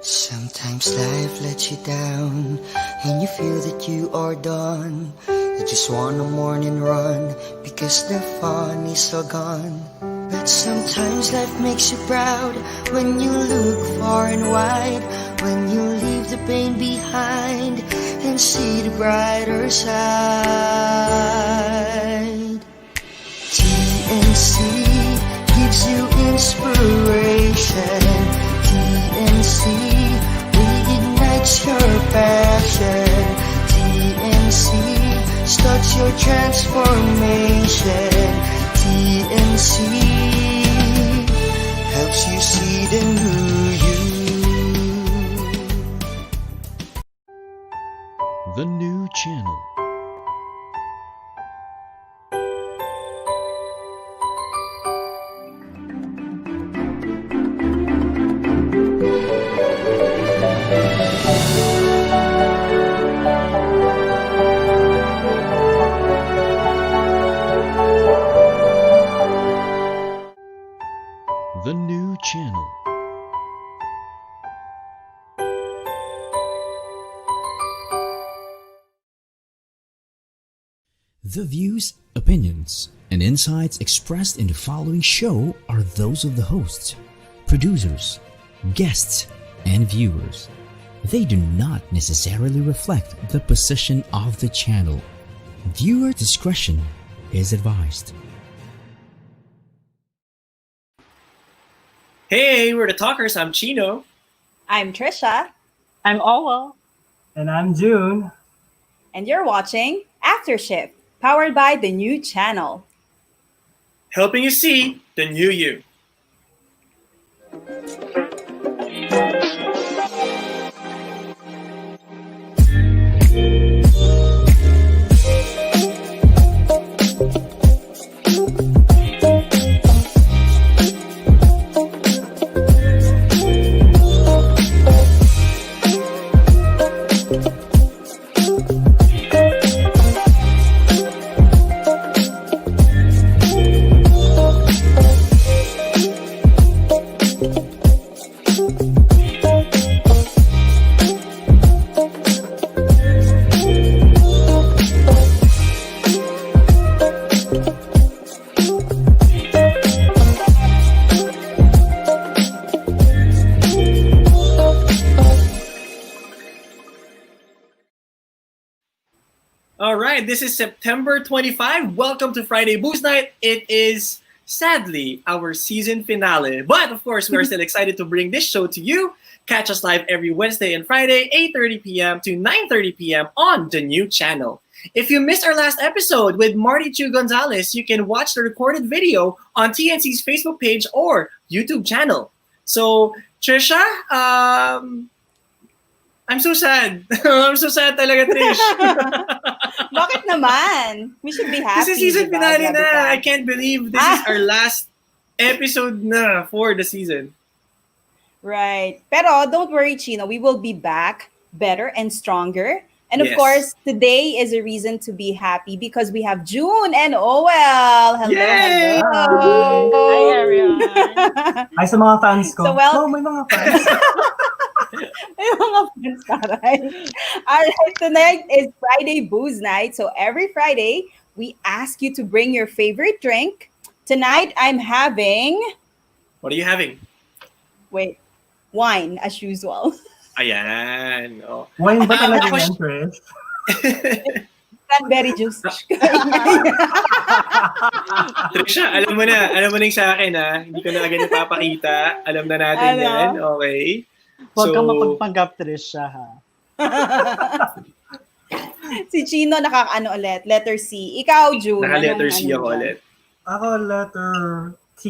Sometimes life lets you down and you feel that you are done. You just wanna mourn and run because the fun is all gone. But sometimes life makes you proud when you look far and wide, when you leave the pain behind and see the brighter side. TNC gives you inspiration. TNC reignites your passion. TNC starts your transformation. TNC helps you see the new you. The new channel. The new channel. The views, opinions, and insights expressed in the following show are those of the hosts, producers, guests, and viewers. They do not necessarily reflect the position of the channel. Viewer discretion is advised. Hey, we're the Talkers. I'm Chino. I'm Tricia. I'm Owell. And I'm Junne. And you're watching After Shift, powered by the new channel. Helping you see the new you. All right, this is September 25. Welcome to Friday Booze Night. It is sadly our season finale, but of course we are still excited to bring this show to you. Catch us live every Wednesday and Friday, 8:30 p.m. to 9:30 p.m. on the new channel. If you missed our last episode with Marty Chu Gonzalez, you can watch the recorded video on TNC's Facebook page or YouTube channel. So, Tricia, I'm so sad. I'm so sad talaga, Trish. Bakit naman? We should be happy. This is season diba? finale na. I can't believe this is our last episode na for the season. Right. Pero don't worry, Chino. We will be back better and stronger. And of Yes. course, today is a reason to be happy because we have Junne and Owell. Hello, Yay! hello. Hi, everyone. Hi sa mga fans ko. So, well- may mga fans. May mga fans taray. Alright, tonight is Friday Booze Night. So every Friday, we ask you to bring your favorite drink. Tonight, I'm having... What are you having? Wait, wine as usual. Ayan. Oh. Wine ba talaga yan, Trish? Cranberry juice. Tricia, alam mo na yung sa akin ha. Hindi ko na agad ipapakita. Alam na natin Ano? yan. Okay. Huwag kang mapagpanggap, Tricia, ha? Si Chino nakakaano ulit, letter C. Ikaw, Junne. Naka-letter anong C ako dyan? ulit. Ako, letter T.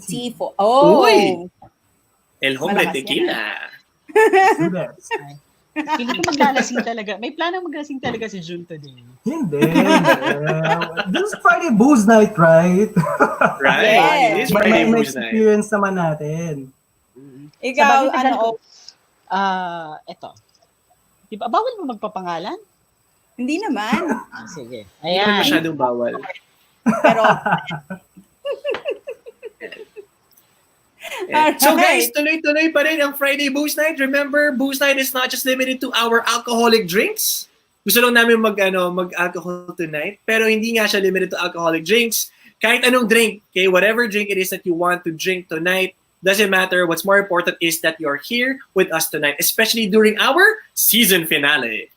T for... Oh! Uy! El Hombre Malakas Tequila. Students. Hindi ko maglalasing talaga. May plano maglasing talaga si Junne today. Hindi. This is Friday Booze Night, right? Right. Yes. It is May Friday Booze Night. experience naman natin. Ikaw, Sa bagay, ano? Eto. Diba, bawal mo magpapangalan? Hindi naman. Sige. Hindi Ayan. masyadong bawal. Pero, So guys, tuloy-tuloy pa rin ang Friday Booze Night. Remember, Booze Night is not just limited to our alcoholic drinks. Gusto lang namin mag-alcohol tonight, pero hindi nga siya limited to alcoholic drinks. Kahit anong drink, okay, whatever drink it is that you want to drink tonight, doesn't matter. What's more important is that you're here with us tonight, especially during our season finale.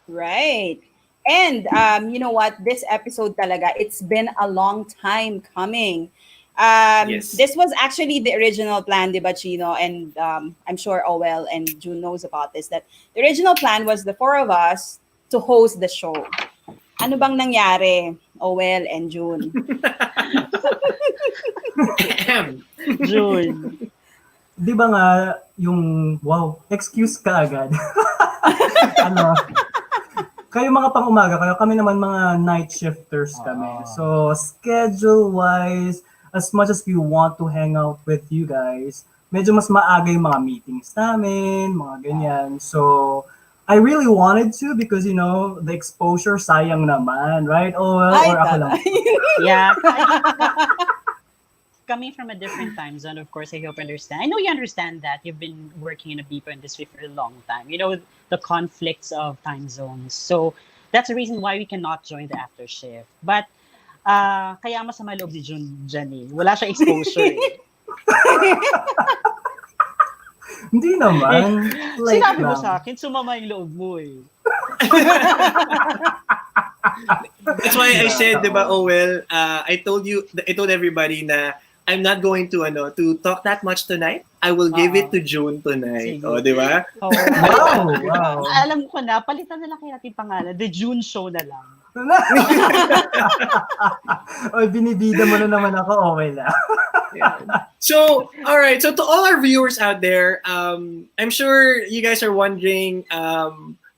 Right. And you know what? This episode talaga, it's been a long time coming. Yes. This was actually the original plan, di ba, Chino? And I'm sure Owell and June knows about this, that the original plan was the four of us to host the show. Ano bang nangyari, Owell and June? June. Di ba nga yung, wow, excuse ka agad. Kayo mga pang-umaga, kami naman mga night shifters kami. So, schedule-wise, as much as we want to hang out with you guys, medyo mas maaga yung mga meetings namin, mga ganyan. So, I really wanted to because, the exposure, sayang naman, right? Or ako lang. Yeah. Coming from a different time zone, of course, I hope you understand. I know you understand that. You've been working in the BPO industry for a long time. You know the conflicts of time zones. So, that's the reason why we cannot join the after shift. But, kaya masama loob si Junne. Wala siya exposure. Hindi naman. Like Sinabi mo lang. sa akin, sumama yung loob mo eh. That's why I said, di ba, Owell, I told everybody na I'm not going to talk that much tonight. I will give it to June tonight. Sige. Oh, di ba? Oh, Wow. alam ko na, palitan na lang kayo natin pangalan. The June Show na lang. Oy, binibida mo na naman ako, okay lang. So, all right. So, to all our viewers out there, I'm sure you guys are wondering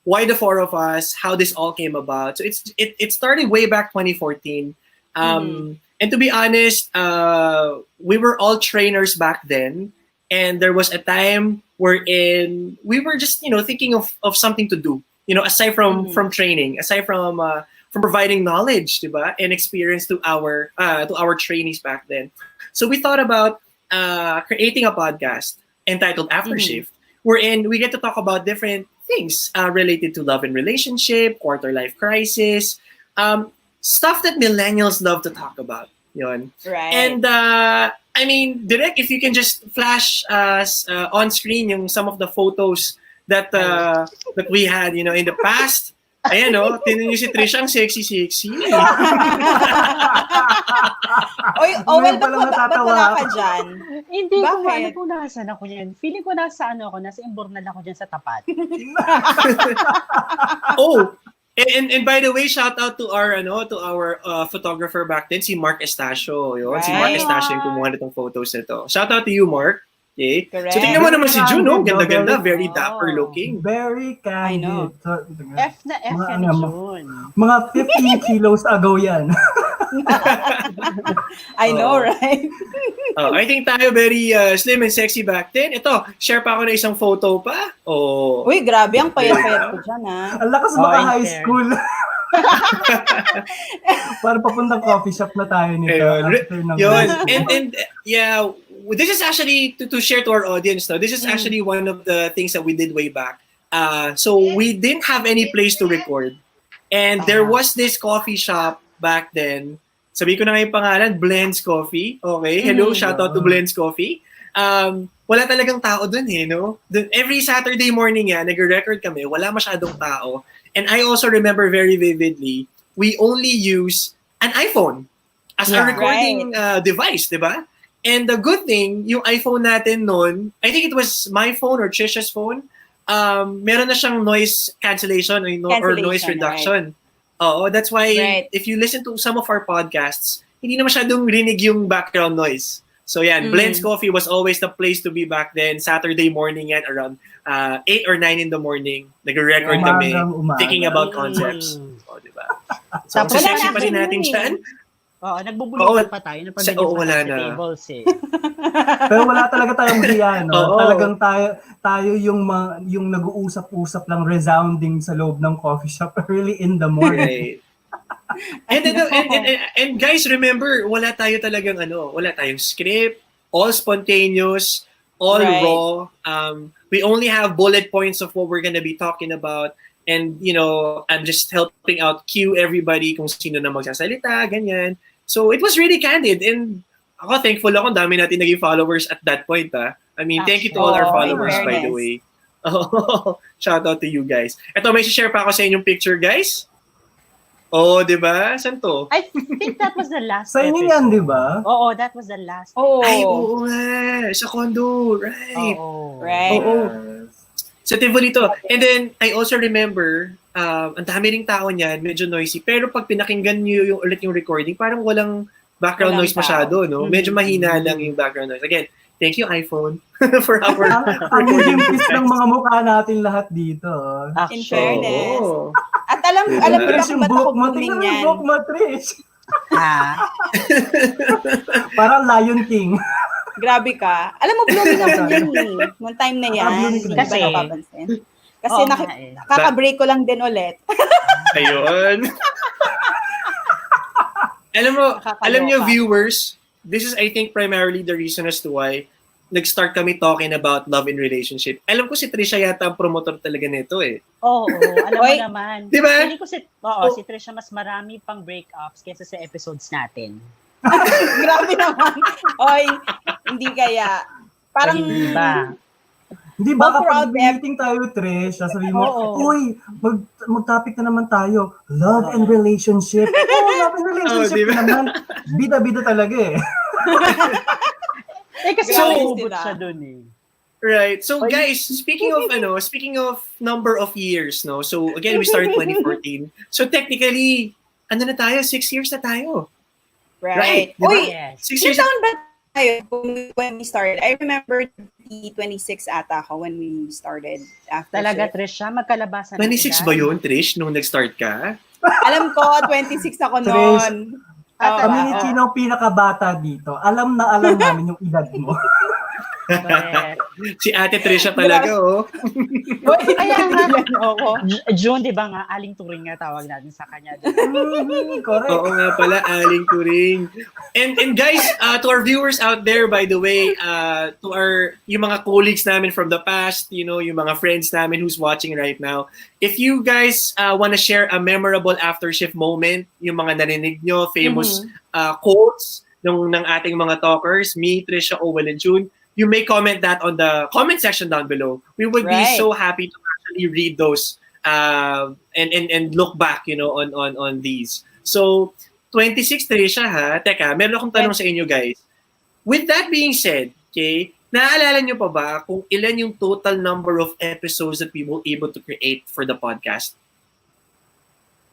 why the four of us, how this all came about. So, it started way back 2014. And to be honest, we were all trainers back then, and there was a time wherein we were just thinking of something to do. Aside from training, aside from providing knowledge, diba, and experience to our trainees back then. So we thought about creating a podcast entitled After Shift, wherein we get to talk about different things related to love and relationship, quarter life crisis, stuff that millennials love to talk about. Yun. Right. And I mean, Direk, if you can just flash us on screen yung some of the photos that we had, in the past. Ayan, tinan niyo si Tricia, ang sexy. Oy, Owell, Ngayon ba't pala wala natatawa ka dyan? Hindi ko Bakit? alam kung nasan ako yan. Feeling ko nasa nasa Imbornal ako dyan sa tapat. Oh, and by the way, shout out to our photographer back then, si Mark Estacio. Yun. Si Mark Right. Estacio yung kumuha nitong photos nito. Shout out to you, Mark. Okay. Correct. So tingnan mo naman si June, ganda-ganda, very Oh. dapper looking. Very I know. candid. So, F na F Mga yan, ano, June. mga 15 kilos ago yan. I know, right? I think tayo very slim and sexy back then. Ito, share pa ako na isang photo pa. Oh. Uy, grabe, ang payat-payat ko dyan, ha? Ang lakas Oh, baka in high fair. school. Para papuntang coffee shop na tayo nito. Ayun. After ng- Yun. And yeah, this is actually to share to our audience. No, this is actually one of the things that we did way back. So we didn't have any place to record, and there was this coffee shop back then. Sabi ko na nga yung pangalan, Blends Coffee. Okay, hello, shout out to Blends Coffee. Wala talagang tao dun no? Every Saturday morning nag-record kami, wala masyadong tao. And I also remember very vividly, we only use an iPhone as a recording device, di ba? And the good thing, yung iPhone natin noon, I think it was my phone or Tricia's phone, meron na siyang noise cancellation or noise reduction. Oo, that's why if you listen to some of our podcasts, hindi na masyadong rinig yung background noise. So Blends Coffee was always the place to be back then. Saturday morning around 8 or 9 in the morning. Nag-record kami, Umaga. thinking about concepts. O, diba? So, Tapos sexy wala pa rin na natin ako dyan. Oo, nagbubulutan pa tayo. wala na. Tables eh. Pero wala talaga tayong hiya, no? Oo. Talagang tayo yung nag-uusap-usap lang resounding sa loob ng coffee shop early in the morning. Right. And guys, remember, wala tayong script, all spontaneous, all Right. raw. We only have bullet points of what we're gonna be talking about. And, I'm just helping out cue everybody kung sino na magsasalita, ganyan. So, it was really candid. And ako, thankful ako, dami natin naging followers at that point, ah. I mean, thank you to all our Oh, in followers, by the fairness. way. Shout out to you guys. Ito, may share pa ako sa inyong picture, guys. Oh, di ba? Saan to? I think that was the last Sa inyo yan, di ba? Oo, that was the last. Oh, Ay, oo nga. Sa condo, right. Oo. right. Oo. Sa Tivoli to. And then, I also remember, ang dami ring tao niyan, medyo noisy. Pero pag pinakinggan niyo ulit yung recording, parang walang background Walang noise masyado, no? Medyo mahina lang yung background noise. Again, thank you, iPhone, for our Ang limpis ng mga mukha natin lahat dito. In fairness. Oo. At alam Diba? alam ko na Trish, kung yung ba't ako buhok mo. blooming Tingnan mo yung yan. buhok mo, Trish. Ah, Parang Lion King. Grabe ka. Alam mo, blooming ako yun eh. Noong time na yan. blooming Hindi ka. ba napapansin? Kasi Oo nga eh. kaka-break ko lang din ulit. Ayun. Alam nyo, viewers, this is, I think, primarily the reason as to why nag-start kami talking about love and relationship. Alam ko si Tricia yata ang promotor talaga nito eh. oo, alam mo Oy. naman. Di ba? Feeling ko si Tricia mas marami pang breakups kaysa sa episodes natin. Grabe naman. Oy, hindi kaya. Parang, Hindi ba? Hindi ba But for kapag out meeting tayo, Trish, sasabihin mo, Oo. uy, mag-topic na naman tayo. Love and relationship. Love and relationship diba? naman. Bida-bida talaga eh. Kasi Grabe umubot sila. siya dun eh. Right. So guys, speaking of number of years, no. So again, we started 2014. So technically, ano na tayo? 6 years na tayo. right. Diba? Uy, Yes. 6 ilang years. taon ba tayo when we started? I remember 26 ata ako when we started after Talaga, shift. Tricia, magkalabasan 26 ba yun, Trish, nung nag-start ka? Alam ko, 26 ako Trish, noon. Kami ni Oo. Chino ang pinakabata dito. Alam na alam namin yung edad mo. Correct. Si Ate Tricia talaga, oh. Uy, Kaya nga. ako. June, di ba nga, aling turing nga tawag natin sa kanya. Correct. Oo nga pala, Aling Turing. And guys, to our viewers out there, by the way, to yung mga colleagues namin from the past, yung mga friends namin who's watching right now, if you guys want to share a memorable after shift moment, yung mga narinig nyo, famous quotes ng ating mga talkers, me, Tricia, Owell, and June, you may comment that on the comment section down below. We would be Right. so happy to actually read those and look back, on these. So, 26 Tricia ha. Teka, meron akong tanong sa inyo guys. With that being said, okay, naaalala nyo pa ba kung ilan yung total number of episodes that we were able to create for the podcast?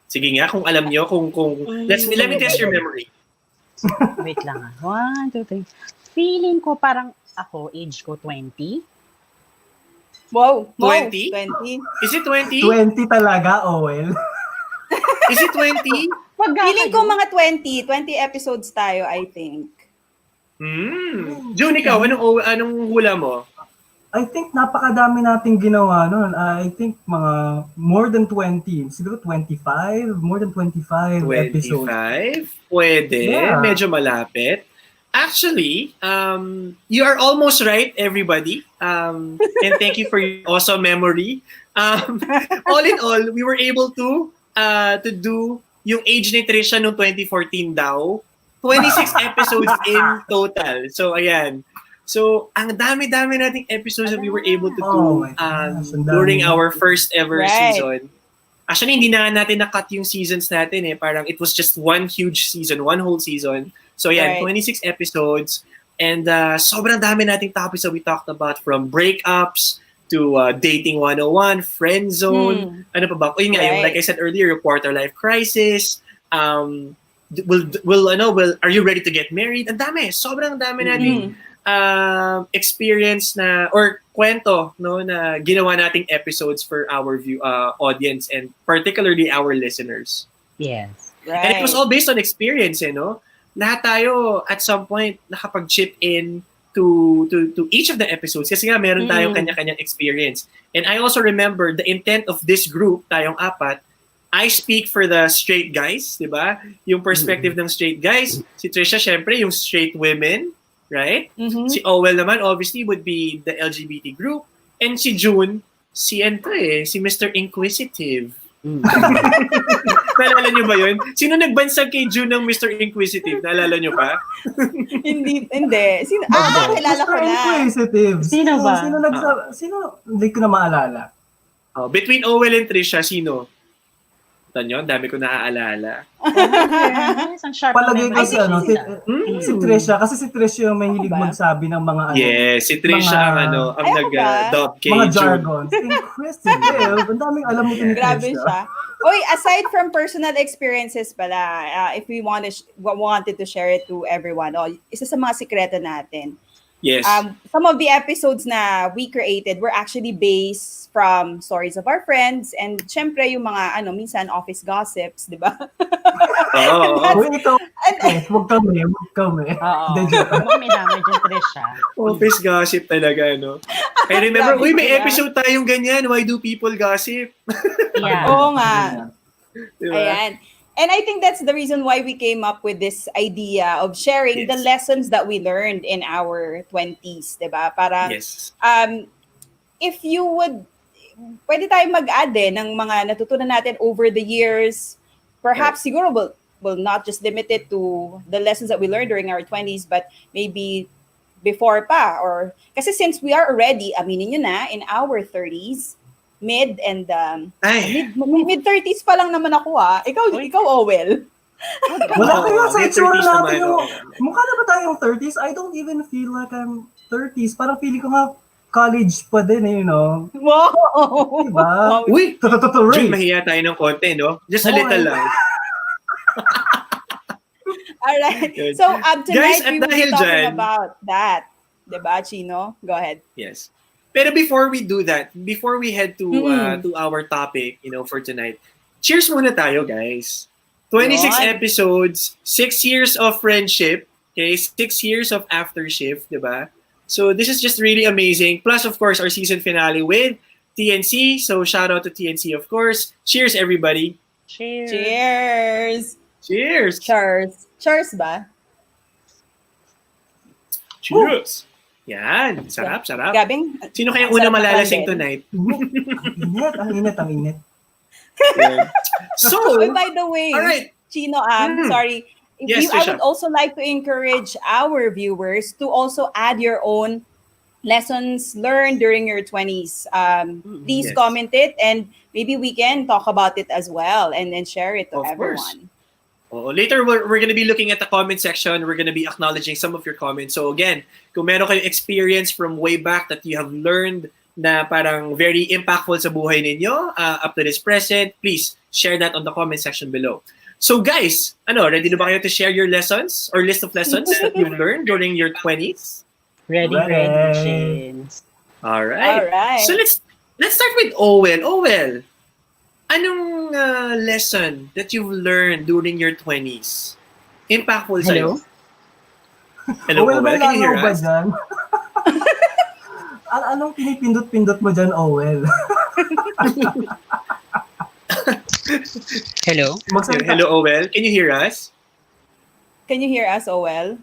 Sige nga, kung alam nyo, let me test your memory. Wait lang ah. 1, 2, 3. Feeling ko parang ako, age ko 20. Wow. 20? 20. Is it 20? 20 talaga, Owell. Is it 20? Feeling ko mga 20 episodes tayo, I think. June, ikaw, anong hula mo? I think napakadami nating ginawa noon. I think mga more than 20. Siguro 25. More than 25 episodes. 25? Pwede. Yeah. Medyo malapit. Actually, you are almost right, everybody. And thank you for your awesome memory. All in all, we were able to do yung age ni Tricia noong 2014 daw. 26 episodes in total. So, ayan. So, ang dami-dami nating episodes that we were able to do Oh my gosh, ang dami. during our first ever Right. season. Actually, hindi na natin na-cut yung seasons natin eh. Parang it was just one huge season, one whole season. So, yan, Right. 26 episodes. And sobrang dami nating topics that we talked about, from breakups to dating 101, friend zone, ano pa ba? O yun nga, yung, Right. like I said earlier, yung quarter life crisis, are you ready to get married? Ang dami, sobrang dami nating experience na, or kwento, no, na ginawa nating episodes for our audience and particularly our listeners. Yes. And it was Right. all based on experience, no? Lahat tayo at some point nakapag-chip in to each of the episodes kasi nga meron tayong kanya-kanyang experience. And I also remember the intent of this group, tayong apat, I speak for the straight guys, di ba? Yung perspective ng straight guys. Si Tricia, syempre, yung straight women. right? Mhm. Si Owell naman, obviously, would be the LGBT group. And si June, si Mr. Inquisitive. Naalala nyo ba yun? Sino nagbansag kay June ng Mr. Inquisitive? Naalala nyo pa? Hindi. Sino? Hindi. Kilala ko Mr. na. Inquisitive. Sino ba? Sino nagsabi? Sino? Hindi ko na maalala. Between Owell and Tricia, sino? Tanyo, dami ko naaalala. Yes, ang sharp na Palagay ko memory si, ni Tricia. si Tricia. Kasi si Tricia yung mahilig Ako ba? magsabi ng mga Yes, si Tricia ang Mga- Ay, ako ba? nag-dub kay mga June. jargons. Inquisitive. Ang daming alam mo ni Grabe Tricia. siya. Oy, aside from personal experiences pala, if we wanted to share it to everyone, isa sa mga sikreto natin. Yes. Some of the episodes na we created were actually based from stories of our friends and syempre yung mga minsan office gossips, di ba? Oo. Uy, ikaw. Huwag kami. Oo. Hindi, joke. May damage yung Tricia. Office gossip talaga, no? I remember, Grabe may sila. episode tayong ganyan. Why do people gossip? Yeah. Oo nga. Diba? Ayan. And I think that's the reason why we came up with this idea of sharing the Yes. lessons that we learned in our 20s, di ba? Para Yes. if you would, pwede tayong mag-add ng mga natutunan natin over the years. Perhaps siguro will not just limit it to the lessons that we learned during our 20s, but maybe before pa. Or kasi since we are already, aminin nyo na, in our 30s, mid and Ay. mid 30s pa lang naman ako ikaw Owell. Wala Oo, kayo sa may itsura 30s natin naman, yung... oo. Mukha na ba tayong 30s? I don't even feel like I'm 30s. Parang feeling ko nga college pa din you know? Wow. Diba? Uy! Totoo June, rin. mahiya tayo ng konti, no? Just a Oo, little lang. All right. Good. So tonight Guys, at we will be dahil talking dyan- about that. Diba, Chino? Go ahead. Yes. Pero before we do that, before we head to Mm. to our topic, for tonight, cheers muna tayo, guys. 26 Yun. episodes, 6 years of friendship, okay? 6 years of aftershift, diba? So this is just really amazing. Plus, of course, our season finale with TNC. So shout out to TNC, of course. Cheers, everybody. Cheers. Cheers. Cheers. Cheers ba? Cheers. Yan. Sarap, sarap. Gabing? Sino kayang unang Sarap malalasing din. tonight? Ang init. Yan. So, Oh, by the way, all right. Chino, sorry. Yes, I Tricia. would also like to encourage our viewers to also add your own lessons learned during your 20s. Please Yes. comment it and maybe we can talk about it as well and then share it to Of course. everyone. Later, we're going to be looking at the comment section. We're going to be acknowledging some of your comments. So again, kung meron kayong experience from way back that you have learned na parang very impactful sa buhay ninyo up to this present, please share that on the comment section below. So guys, ready na ba kayo to share your lessons or list of lessons that you've learned during your 20s? Ready, Chins. All right. Alright. So let's start with Owell. Owell, anong lesson that you've learned during your 20s? Impactful sa'yo? Hello, Owell, Owell. may Can you hear langaw ba us? dyan? Anong pinipindot-pindot mo dyan, Owell? Hello? Magsalita. Hello, Owell. Can you hear us? Can you hear us, Owell?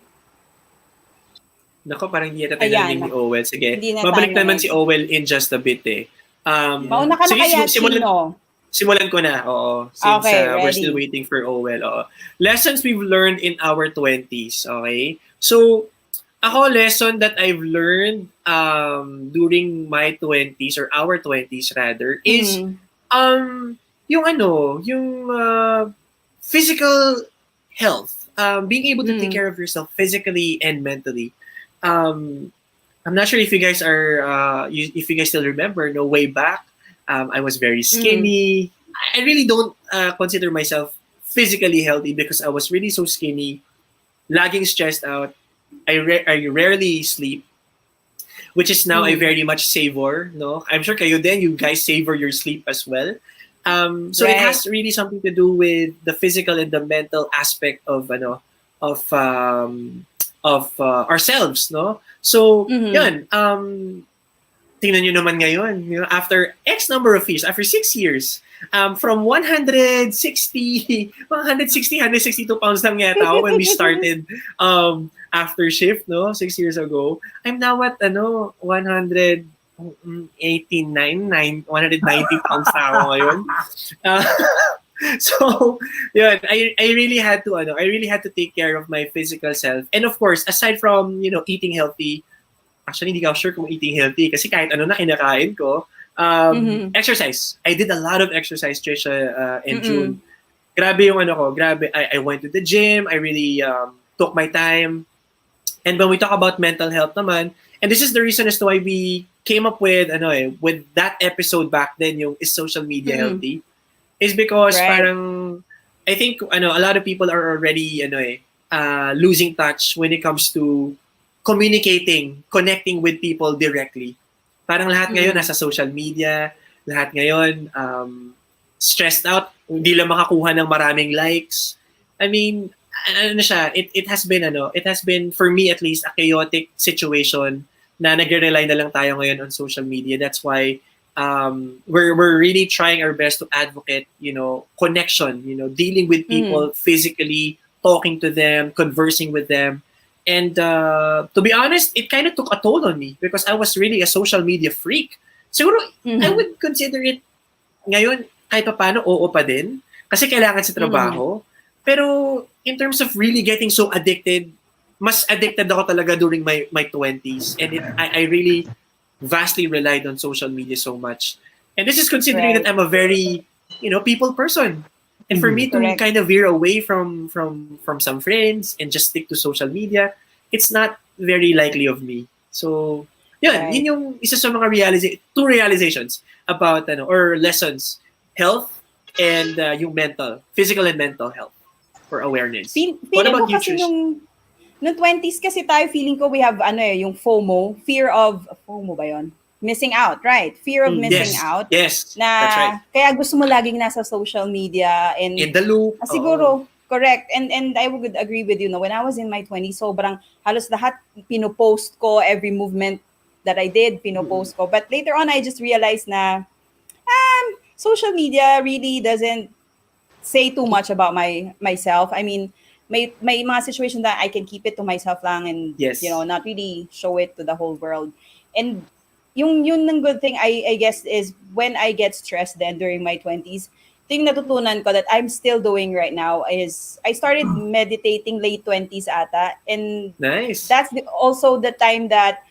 Nako, parang hindi yata tayo Ayan. narinig ni Owell. Sige, Hindi na mabalik tayo naman narinig. si Owell in just a bit eh. Mauna ka na sige, kaya, simulan, Chino. simulan ko na, oo. Since Okay, we're ready. still waiting for Owell. Oo. Lessons we've learned in our 20s, okay? So, ako, lesson that I've learned during my 20s or our 20s rather is yung physical health. Being able to take care of yourself physically and mentally. I'm not sure if you guys are, if you guys still remember, way back, I was very skinny. I really don't consider myself physically healthy because I was really so skinny, laging stressed out. I rarely sleep, which is now I very much savor. No, I'm sure kayo din, you guys savor your sleep as well. So it Right. has really something to do with the physical and the mental aspect of ourselves, no? So yun, tingnan nyo naman ngayon, after X number of years, after 6 years, from 162 pounds lang yata ako when we started after shift, no? 6 years ago. I'm now at 190 pounds na ako ngayon. Uh, so, yun, I really had to take care of my physical self. And of course, aside from, eating healthy, actually hindi ako sure kung eating healthy kasi kahit ano na kinakain ko, exercise. I did a lot of exercise, Tricia, in June. Grabe yung grabe. I went to the gym. I really took my time. And when we talk about mental health naman, and this is the reason as to why we came up with with that episode back then, yung Is Social Media Healthy? Is because parang I think a lot of people are already losing touch when it comes to connecting with people directly. Parang lahat ngayon nasa social media, lahat ngayon stressed out, hindi lang makakuha ng maraming likes. I mean, it has been for me at least a chaotic situation na nagre-rely na lang tayo ngayon on social media. That's why we're really trying our best to advocate, connection, dealing with people physically, talking to them, conversing with them. And to be honest, it kind of took a toll on me because I was really a social media freak. Siguro, I would consider it ngayon kahit paano oo pa din kasi kailangan sa trabaho. Pero in terms of really getting so addicted, mas addicted ako talaga during my 20s. And I really vastly relied on social media so much. And this is considering that I'm a very, people person. And for me to kind of veer away from some friends and just stick to social media, it's not very likely of me. So, yun yung isa sa mga two realizations about, or lessons, health and yung physical and mental health for awareness. What about you, Trish? Noong 20s kasi tayo, feeling ko we have yung FOMO, fear of ba yun? Missing out, right? Fear of missing out. Yes, na that's right. Kaya gusto mo laging nasa social media and in the loop. Siguro, correct. And I would agree with you. When I was in my 20s, sobrang halos lahat pinopost ko, every movement that I did, pinopost ko. But later on, I just realized na social media really doesn't say too much about myself. I mean, may mga situation that I can keep it to myself lang and not really show it to the whole world. And yun ng good thing I guess is when I get stressed then during my 20s, thing natutunan ko that I'm still doing right now is I started meditating late 20s ata, and nice. That's also the time that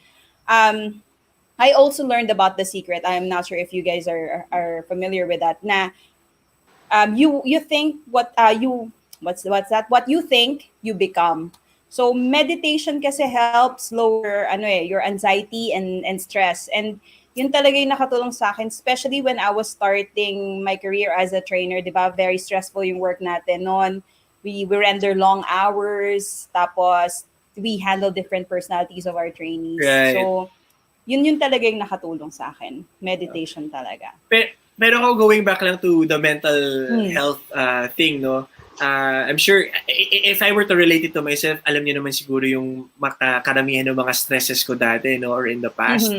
I also learned about The Secret. I'm not sure if you guys are familiar with that. Na you think what you think you become. So meditation kasi helps lower your anxiety and stress. And yun talaga yung nakatulong sa akin, especially when I was starting my career as a trainer, 'di ba? Very stressful yung work natin noon. We render long hours, tapos we handle different personalities of our trainees. Right. So yun talaga yung nakatulong sa akin. Meditation talaga. Pero ako going back lang to the mental health thing, no? I'm sure if I were to relate it to myself, alam niyo naman siguro yung karamihan ng mga stresses ko dati, no, or in the past.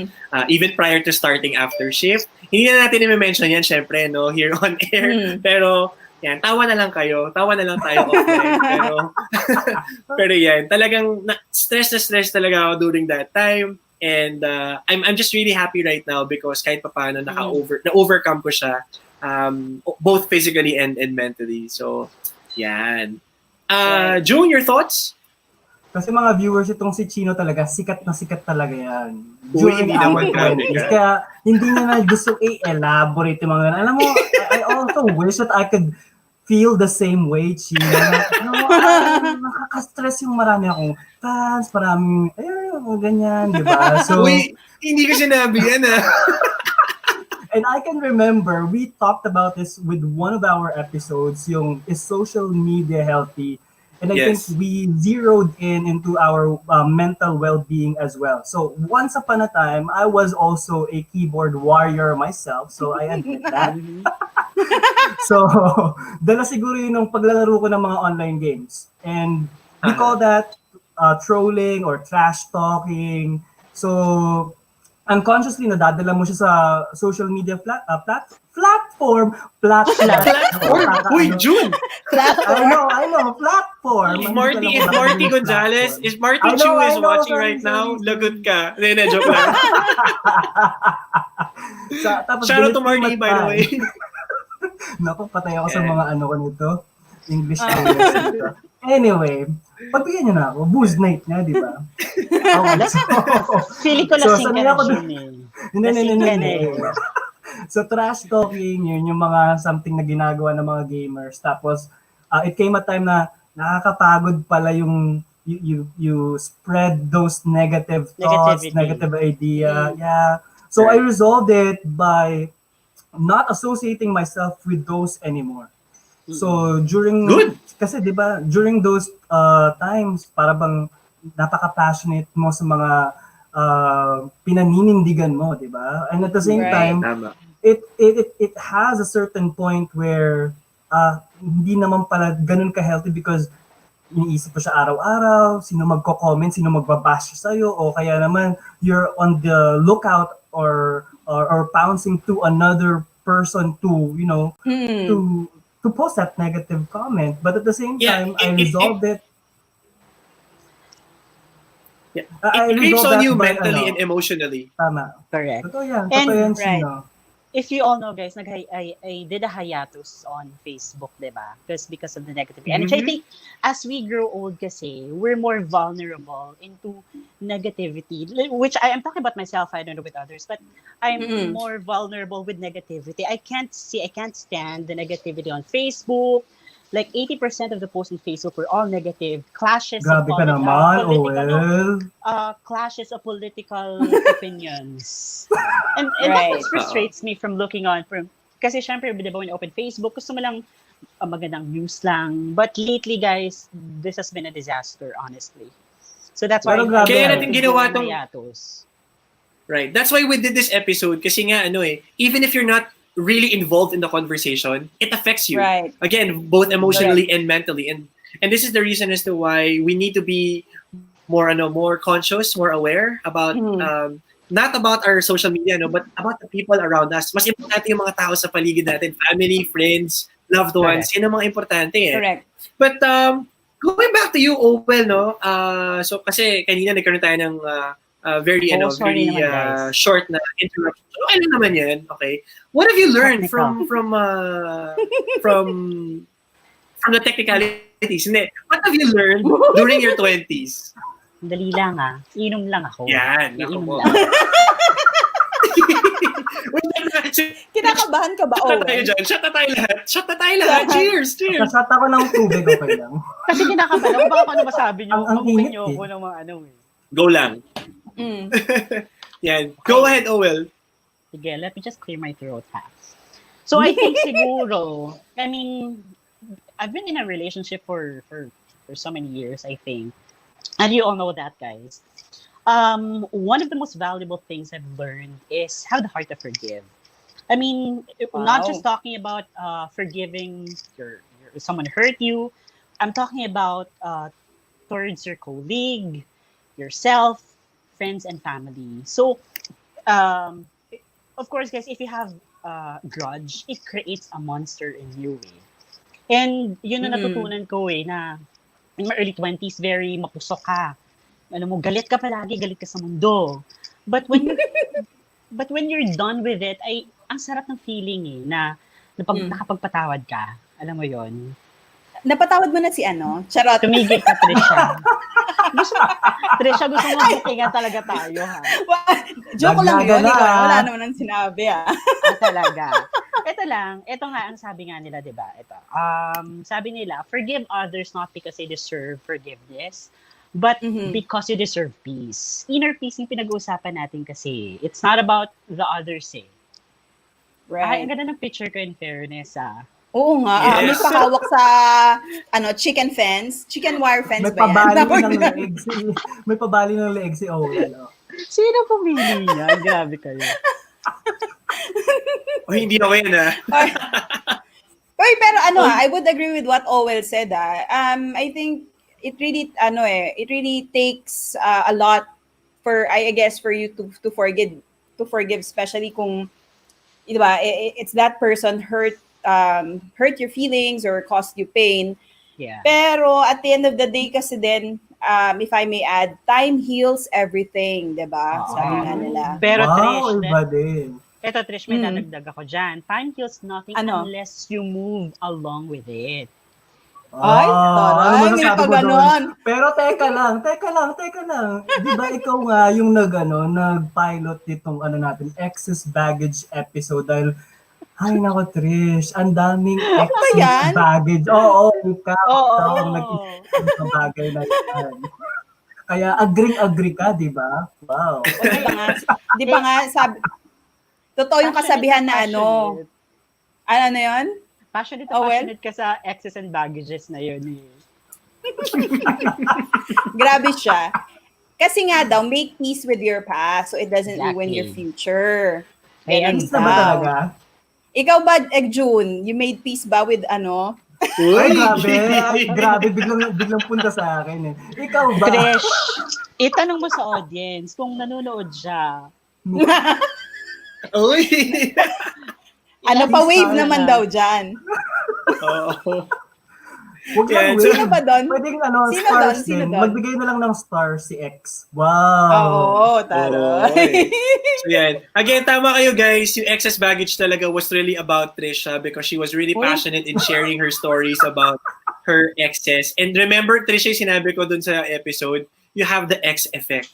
Even prior to starting after shift. Hindi na natin i-mention yan, syempre, no, here on air. Pero, yan, tawa na lang tayo offline. Pero yan, talagang stress talaga ako during that time. And I'm just really happy right now because kahit papaano na-overcome ko siya, both physically and mentally. So, yan. June, your thoughts? Kasi mga viewers itong si Chino talaga, sikat na sikat talaga yan. Uy, hindi naman kaya hindi niya na gusto i-elaborate yung mga. Alam mo, I also wish that I could feel the same way, Chino. Nakaka-stress yung marami akong fans, maraming, ganyan, di ba? So, uy, hindi ko sinabi yan, And I can remember, we talked about this with one of our episodes, yung Is Social Media Healthy? And I think we zeroed into our mental well-being as well. So once upon a time, I was also a keyboard warrior myself. So I admit that. So dala siguro yun ng paglalaro ko ng mga online games. And we call that trolling or trash talking. So unconsciously nadadala mo siya sa social media platform. Uy, June! I know, platform. platform. If Hindi ko Marty, alam if kung Marty bakit Gonzalez, platform. if Marty I know, Chu I is know, watching sorry, right now, sorry. lagot ka. Hindi, joke lang. Tapos Shout out to delete Marty, yung by the mata. way. Naku, patay ako sa Yeah. mga ano ko nito. English players dito. Anyway, pagbigyan niyo na ako. Booze night nga, di ba? Okay, so, Feeling ko lasing ka sanay na, ako June eh. Hindi, Lasing ka na eh. So, trash talking, yun yung mga something na ginagawa ng mga gamers. Tapos, it came a time na nakakapagod pala yung you spread those negative thoughts, Negativity. negative idea. Yeah. So, I resolved it by not associating myself with those anymore. So, during... Good. Kasi, di ba, during those times, para bang napaka-passionate mo sa mga pinaninindigan mo, di ba? And at the same Right. time, Tama. it has a certain point where hindi naman pala ganun ka-healthy because iniisip mo siya araw-araw, sino magko-comment, sino magbabash sa'yo, o kaya naman you're on the lookout or pouncing to another person to, you know, to post that negative comment. But at the same Yeah, time, I resolved it. Yeah. I It creeps resolved on you that by, mentally and emotionally. Tama. Correct. Totoo yan. And- Totoo yan, right. Chino. If you all know, guys, I did a hiatus on Facebook, diba? Because of the negativity. And I think as we grow old kasi, we're more vulnerable into negativity, which I am talking about myself, I don't know with others, but I'm more vulnerable with negativity. I can't stand the negativity on Facebook. Like 80% of the posts on Facebook were all negative. Clashes Grabe of ka naman, Owell. clashes of political opinions. And that Right. just frustrates me from looking on from kasi syempre di ba when you open Facebook gusto mo lang magandang news lang, but lately guys this has been a disaster honestly. So that's why Pero grabe Kaya yan. natin ginawa tong hiatus. Right. That's why we did this episode kasi nga even if you're not really involved in the conversation, it affects you. Right. Again, both emotionally and mentally. And this is the reason as to why we need to be more conscious, more aware about not about our social media, but about the people around us. Mas importante yung mga tao sa paligid natin, family, friends, loved ones. Yun ang mga importante eh. Correct. But going back to you, Owell, no? So kasi kanina nagkaroon tayo ng very sorry naman, guys. short na interruption. So, okay lang naman yan. Okay. What have you learned Technical. from the technicalities? Hindi. What have you learned during your 20s? Dali lang inom lang ako. Yan. Naku Iinom po. lang. Kinakabahan ka ba, Shot na tayo Owen? dyan. Shot na tayo lahat. Cheers. Cheers. Kasat ako ng tubig, okay lang. Kasi kinakabahan ako, baka ano masabi niyo, Ang mabukin init niyo eh. ako ng mga Go lang. Yan. Go ahead, Owell. Sige, let me just clear my throat So I think siguro, I mean, I've been in a relationship for so many years, I think. And you all know that, guys. One of the most valuable things I've learned is have the heart to forgive. I mean, not just talking about forgiving someone hurt you. I'm talking about towards your colleague, yourself, friends, and family. So, of course, guys, if you have grudge, it creates a monster in you. And yun na natutunan ko na in my early 20s, very mapusok ka. Alam mo, galit ka palagi, galit ka sa mundo. But when you're done with it, ang sarap ng feeling na nakapagpatawad ka. Alam mo yon. Napatawad mo na si Charot. Tumigil ka, Tricia. Tricia, gusto mo bukingan talaga tayo, ha? Joke lang yun. Dagdagan Ikaw, na. wala naman ang sinabi, Talaga. Ito nga ang sabi nga nila, di ba? Sabi nila, forgive others not because they deserve forgiveness, but because you deserve peace. Inner peace yung pinag-uusapan natin kasi. It's not about the others, eh. Ay, ang ganda ng picture ko in fairness, Oo nga. May Yes. pahawak sa chicken fence. Chicken wire fence May ba yan? pabali ng leeg si may pabali ng leeg si Owell. Sino pumili niya? Grabe kayo. Hindi ako yan, Oy, pero I would agree with what Owell said. I think it really takes a lot for I guess for you to forgive, especially kung diba, it's that person hurt your feelings or caused you pain. Yeah. Pero at the end of the day kasi din, if I may add, time heals everything, 'di ba? Sabi nga nila. Pero Wow, Trish, iba din. eto Trish, may Mm. dadagdag ako dyan. Time heals nothing Ano? unless you move along with it. Ay, taray, may masasabi mo paganon. doon? Pero teka lang. Di ba ikaw nga yung nag-pilot nitong natin, excess baggage episode dahil ay nako Trish, ang daming excess yan? baggage. Oo, ikaw Oo. ang nag-isip ng bagay na yan. Kaya agree ka, di ba? Wow. O, di ba nga, sabi, totoo yung kasabihan na ano na yun? Passionate Oh, well. passionate ka sa excess and baggages na yun. Grabe siya. Kasi nga daw, make peace with your past so it doesn't ruin your Exactly. future. Ayan. Ganun Peace na ba daw. talaga? Ikaw ba, June, you made peace ba with Ay, grabe, biglang punta sa akin eh. Ikaw ba? Trish, itanong mo sa audience kung nanonood siya. Uy! pa-wave Sana. naman daw dyan. Oo. Huwag lang Yeah, wait. Sino ba doon? Pwedeng Sino stars doon? Sino din. doon? Magbigay na lang ng star si X. Wow. Oo, taray. So yan. Again, tama kayo guys. Yung excess baggage talaga was really about Tricia because she was really Uy. passionate in sharing her stories about her exes. And remember, Tricia, yung sinabi ko dun sa episode, you have the X effect.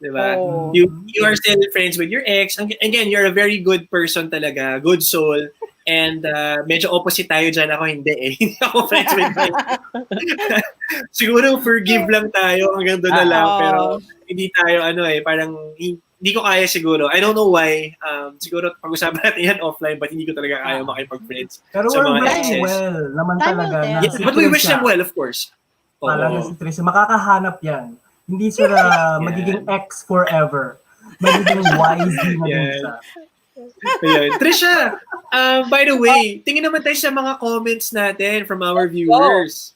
Diba? Oh. You are still friends with your ex. Again, you're a very good person talaga. Good soul. And medyo opposite tayo dyan. Ako hindi eh. Hindi ako friends with my siguro forgive lang tayo hanggang doon na lang. Oo. Pero hindi tayo parang hindi ko kaya siguro. I don't know why. Siguro pag-usapan natin yan offline but hindi ko talaga kaya makipag-friends Pero sa we're mga wishing exes. well naman Time talaga. will Na tell. Yes, si but we wish Tricia, them well, of course. Talaga Oo. si Tricia, makakahanap yan. Hindi siya magiging X forever. Magiging YZ na din Yan. siya. Ayan. Tricia, by the way, tingin naman tayo sa mga comments natin from our viewers.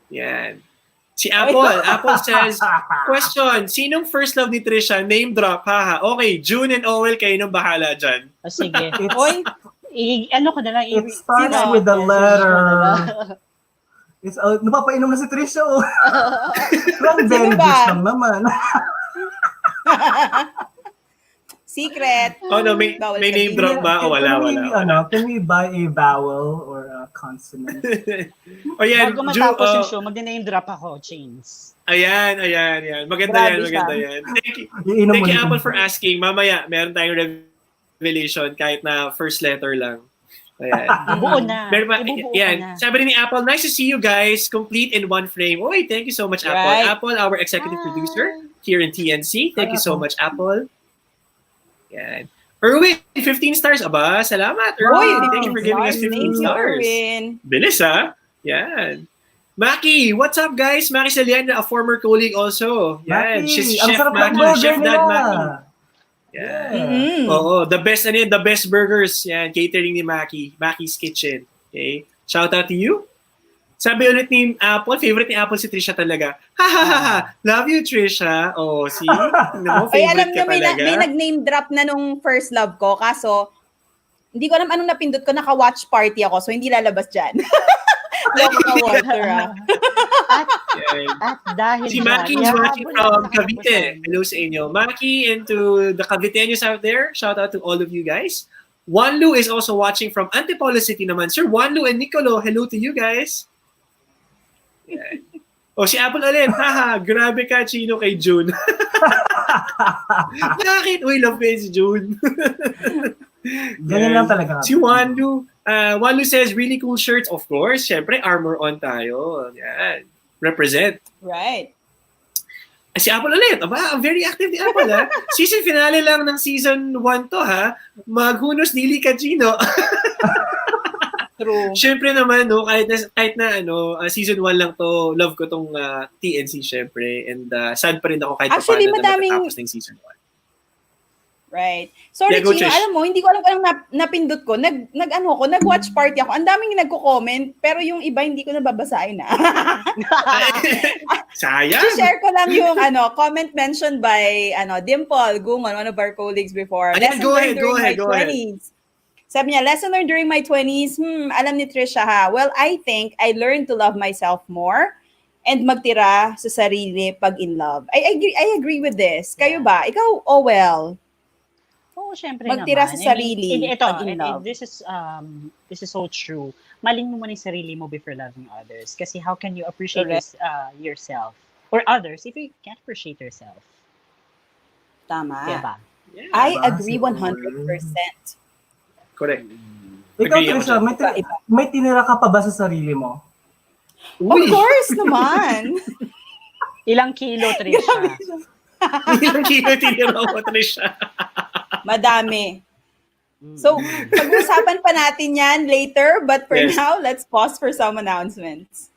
Yan. Si Apple. Apple says, question, sinong first love ni Tricia? Name drop, haha. Okay, Junne and Owell, kayo nang bahala dyan. O sige. Oy, Ano ko na lang. It starts Sino? with the letter. It's napapainom na si Tricia. Oh. Cranberry Sino ba? juice lang naman. secret. Oh no, may Bawal name sabihin. drop ba? O wala. Can we buy a vowel or a consonant? O yan, Bago matapos yung show, mag-name drop ako, Chains. Ayan. Maganda Grabe yan. Thank Iinom you mo na Apple ito. for asking. Mamaya, meron tayong revelation kahit na first letter lang. Ayan. Ibuo na. Meron pa, Ibubuo ka yan. na. Sabi rin ni Apple, nice to see you guys, complete in one frame. Oy, thank you so much, Apple. Right. Apple, our executive producer here in TNC. Thank you so much, Apple. Yan. Erwin, 15 stars. Aba, salamat, Erwin. Thank you for giving us 15 Thank you, stars. Erwin. Bilis, ha? Yan. Maki, what's up, guys? Maki Salian, a former colleague also. Yan. Maki, She's ang Chef sarap ng Maki. burger Chef Dad nila. Maki. Yan. Mm. Oo, the best burgers. Yan, catering ni Maki. Maki's Kitchen. Okay? Shout out to you. Sabi ulit ni Apple, favorite ni Apple si Tricia talaga. Ha ha ha ha. Love you, Tricia. Oh, see? No, Ay, favorite alam ka nyo, may talaga. nag-name drop na nung first love ko. Kaso, hindi ko alam anong napindot ko. Naka-watch party ako. So, hindi lalabas dyan. Loko ka water, ah. Yan. At dahil Si Maki is watching from Cavite. Hello sa inyo. Maki and to the Caviteños out there, shout out to all of you guys. Wanlu is also watching from Antipolo City naman. Sir Wanlu and Nicolo, hello to you guys. Yan. O si Apple ulit. Haha, grabe ka, Chino, kay June. Bakit? Uy, love ko yun si June. Ganyan lang talaga. Si Wanlu. Wanlu says, really cool shirts. Of course, syempre, armor on tayo. Yan. Represent. Right. Si Apple ulit. Aba, very active ni Apple, ha? Season finale lang ng season 1 to, ha? Maghunos dili ka, Chino. True. Syempre naman, no, kahit na season 1 lang to, love ko tong TNC, syempre. And sad pa rin ako kahit Actually, paano madaming- na matatapos ng season 1. Right. Sorry, Yeah, go, Chino, Trish. alam mo, hindi ko alam kung anong napindot ko. Nag-watch party ako. Ang daming nagko-comment, pero yung iba hindi ko nababasahin na. Sayang! I-share ko lang yung comment mentioned by Dimple Gungon, one of our colleagues before. Ayan, Lesson go learned ahead, during go my ahead, go ahead. 20s. Sabi niya, lesson learned during my 20s. Alam ni Tricia ha. Well, I think I learned to love myself more and magtira sa sarili pag in love. I agree with this. Kayo ba? Ikaw, Owell. Oo, syempre Magtira naman. sa sarili pag in and love. this is so true. Maling mo muna yung sarili mo before loving others. Kasi how can you appreciate yourself or others if you can't appreciate yourself? Tama. Diba? Yeah. I agree 100%. Correct. Ikaw, Agree ako Tricia, dyan. may tinira ka pa ba sa sarili mo? Of course naman. Ilang kilo, Tricia? Ilang kilo tinira mo, Tricia? Madami. So, pag-usapan pa natin yan later, but for Yes. now, let's pause for some announcements.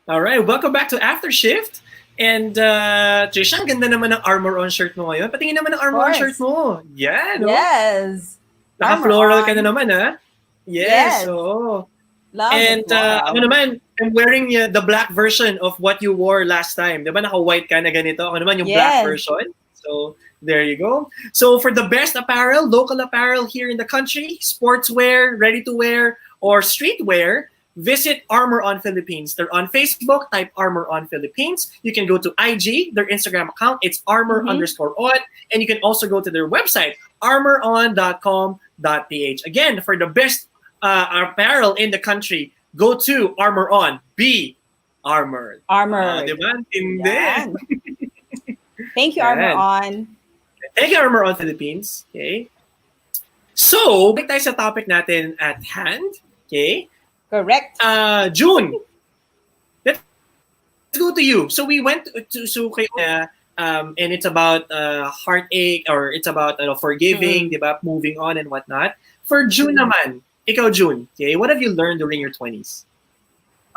Alright, welcome back to After Shift. And Tricia, ang ganda naman ng armor on shirt mo ngayon. Patingin naman ng armor on course. shirt mo. Yan, no? Yes. Naka-floral ka Armor na on. naman, ha? Yes. Yes, oo. Love And it. Wow. ako naman, I'm wearing the black version of what you wore last time. Di ba naka-white ka na ganito? Ako naman yung black Yes. version. So, there you go. So, for the best apparel, local apparel here in the country, sportswear, ready-to-wear, or streetwear, visit Armor on Philippines. They're on Facebook, type Armor on Philippines. You can go to IG, their Instagram account, it's armor_on. And you can also go to their website, armoron.com.ph. Again, for the best apparel in the country, go to Armor On. Be armored. Armor. Diba? Hindi. Yan. Thank you, Yan. Armor On. Thank you, Armor On Philippines. Okay. So, balik tayo sa topic natin at hand. Okay. Correct. June, let's go to you. So we went to and it's about heartache, or it's about forgiving, diba? Moving on and whatnot. For June naman, ikaw June, okay, what have you learned during your 20s?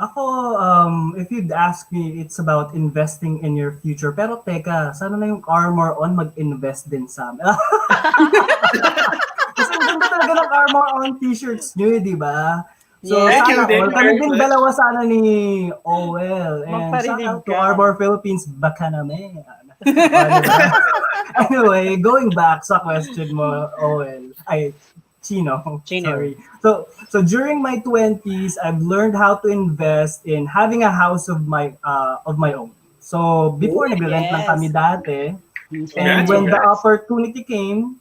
Ako, if you'd ask me, it's about investing in your future. Pero teka, sana na yung Armor On mag-invest din sa amin. Kasi ang ganda talaga ng Armor On t-shirts nyo, di ba? So, Thank you, sana thank all. you Kami very din much. dalawa sana ni Owell. And shout Magparinig out to ka. Arbor Philippines, baka naman. Anyway, going back sa question mo, Owell, Chino, Chino. sorry. So during my 20s, I've learned how to invest in having a house of my own. So before nagrent lang yes. kami dati, and Congrats, when the congrats. opportunity came,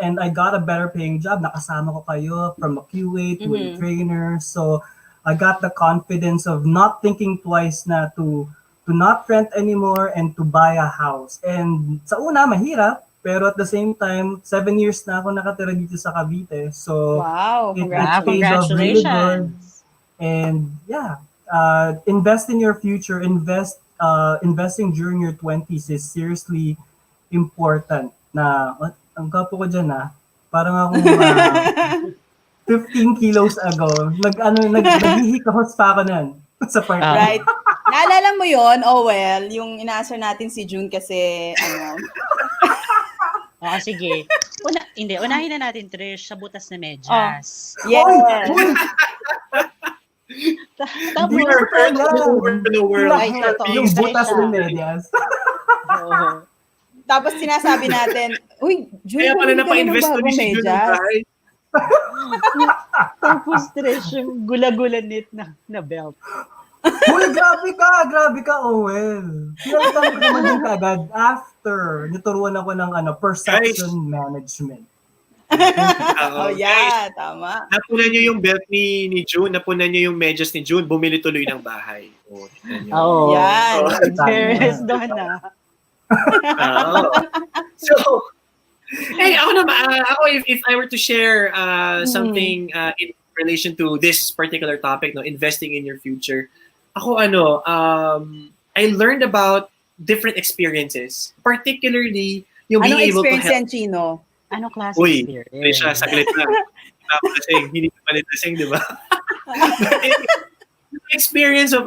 and I got a better paying job, nakasama ko kayo from a QA to a trainer. So I got the confidence of not thinking twice na to not rent anymore and to buy a house. And sa una, mahirap. Pero at the same time, 7 years na ako nakatira dito sa Cavite. So Wow, it paid off really good. Congratulations. And yeah, invest in your future. Investing during your 20s is seriously important. Na, ang kapo ko dyan parang akong 15 kilos ago, naghihikahos pa ako nun sa part. Right. Naalala mo yon, Owell, yung inaasar natin si June kasi, Sige. Unahin na natin, Trish, sa butas na medyas. yes. Tapos, We are heard all over the world. Ay, for totoo. being Yung butas Tricia. ng medyas. Oo. Tapos sinasabi natin, uy, June, Kaya pala bumili ka na ng napa-invest ko ni bagong si Junne medyas. bahay. Tapos, Trish, yung gula-gulanit na belt. Uy, grabe ka, Owell. Pinalitan ko naman din kagad after nituruan ako ng perception management. Oh, yeah, tama. Napunan niyo yung belt ni June, napunan niyo yung medyas ni June, bumili tuloy ng bahay. Oh, tignan niyo. Oo. Yan. Cheers doon Oo. So, hey, ako naman, if I were to share something in relation to this particular topic, no, investing in your future, ako I learned about different experiences, particularly yung being Anong able to experience help. yan, Chino? Anong klase Uy, experience? Tricia, saglit lang. Lasing, hindi ka palit lasing, di ba? Experience of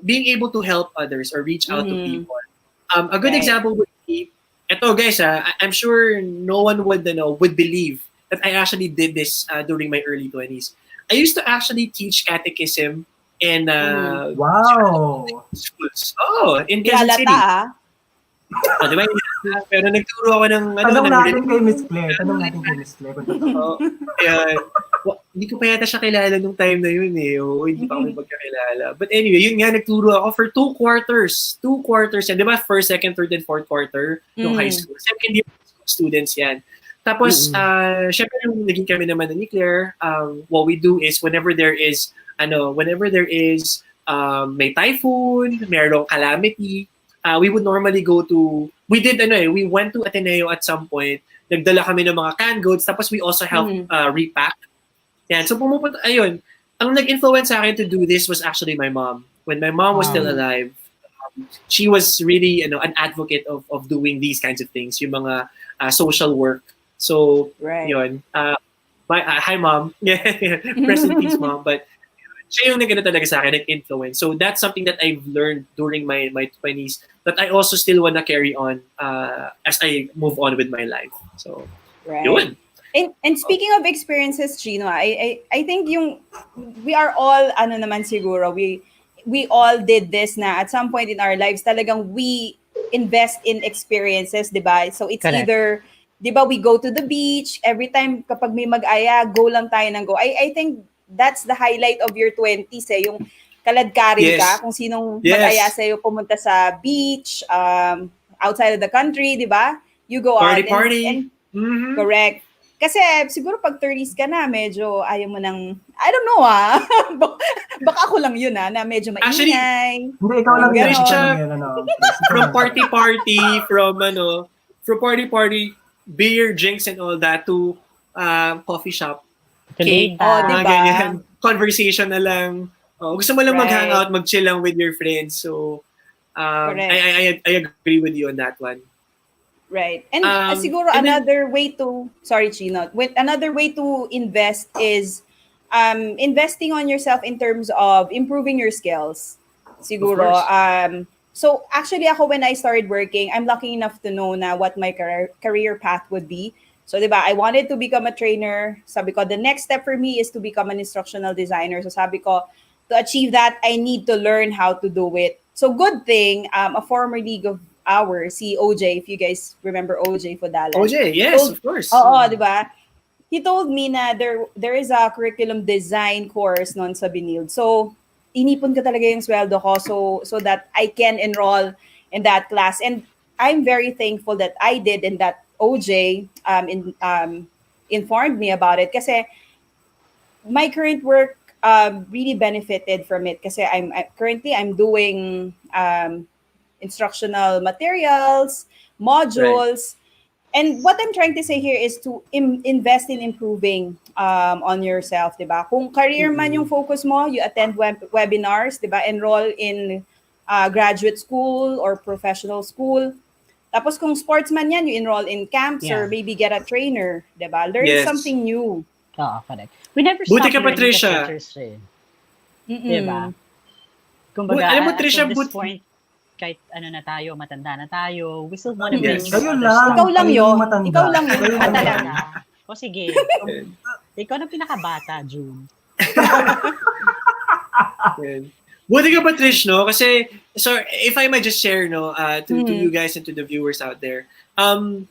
being able to help others or reach out to people. A good Right. example would be, eto guys, I'm sure no one would believe that I actually did this during my early 20s. I used to actually teach catechism in Wow! schools. Oh, in Quezon City. Halata, Oh, di ba? Pero nagturo ako ng Tanong ng natin kay Miss Claire. Kung totoo. Kaya, hindi ko pa yata siya kilala nung time na yun eh. Oo, hindi pa kami magkakilala. But anyway, yun nga, nagturo ako for 2 quarters. 2 quarters yan. Di ba? First, second, third, and fourth quarter ng high school. Second year students yan. Tapos, syempre yung naging kami naman ni Claire, what we do is whenever there is may typhoon, merong calamity, we would normally we went to Ateneo at some point, nagdala kami ng mga canned goods, tapos we also help repack. Yan. So pumupunta, ayun, ang nag-influence sa akin to do this was actually my mom. When my mom was still alive, she was really an advocate of doing these kinds of things, yung mga social work. So, right. yun. Hi, Mom. Rest in peace, Mom. But siya yung talaga sa akin, nag-influence. So that's something that I've learned during my 20s that I also still wanna carry on as I move on with my life. So, Right. yun. And speaking of experiences, Chino, I think we are all naman siguro, we all did this na at some point in our lives talagang we invest in experiences, 'di ba? So it's Correct. either 'di ba we go to the beach every time kapag may mag-aya, go lang tayo ng go. I think that's the highlight of your 20s yung kaladkarin Yes. ka kung sinong Yes. mag-aya sa'yo pumunta sa beach, outside of the country, 'di ba? You go out Party. and Mhm. correct. Kasi siguro pag 30s ka na, medyo ayaw mo nang, I don't know baka ako lang yun na medyo Actually, maingay. Hindi, ikaw lang yan. Tricia, From from party, beer, drinks, and all that to coffee shop, cake, Diba? Diba? ganyan. Conversation na lang. Gusto mo lang Right. mag-hangout, mag-chill lang with your friends. So, Correct. I agree with you on that one. Right. And siguro and then- another way to, sorry Chino, another way to invest is investing on yourself in terms of improving your skills. Siguro. Of So actually ako when I started working, I'm lucky enough to know na what my career path would be. So diba, I wanted to become a trainer. Sabi ko, the next step for me is to become an instructional designer. So sabi ko, to achieve that, I need to learn how to do it. So good thing, a former League of ours, si OJ, if you guys remember OJ Fodalan. OJ, yes, of course. Oo, di ba? He told me na there is a curriculum design course noon sa Binild. So, inipon ko talaga yung sweldo ko so that I can enroll in that class. And I'm very thankful that I did and that OJ informed me about it kasi my current work really benefited from it kasi currently I'm doing instructional materials, modules, and what I'm trying to say here is to invest in improving on yourself, 'di ba? Kung career man yung focus mo, you attend webinars, 'di ba? Enroll in graduate school or professional school. Tapos kung sportsman yan, you enroll in camps or maybe get a trainer, 'di ba? Learn something new. Oo, correct. We never Buti stop ka pa, learning Tricia. as teachers, eh. Diba? Kumbaga, Alam mo, at Tricia, this point, kahit ano na tayo, matanda na tayo, we still want to Yes. make sure Kayo others lang. know. Ikaw lang Kayo yun. yung matanda. Ikaw lang yun. Kayo yung Ah, matanda. talaga? O sige. Ikaw na pinakabata, June. Buti ka, Patrice, no? Kasi, so, if I might just share, no, to you guys and to the viewers out there,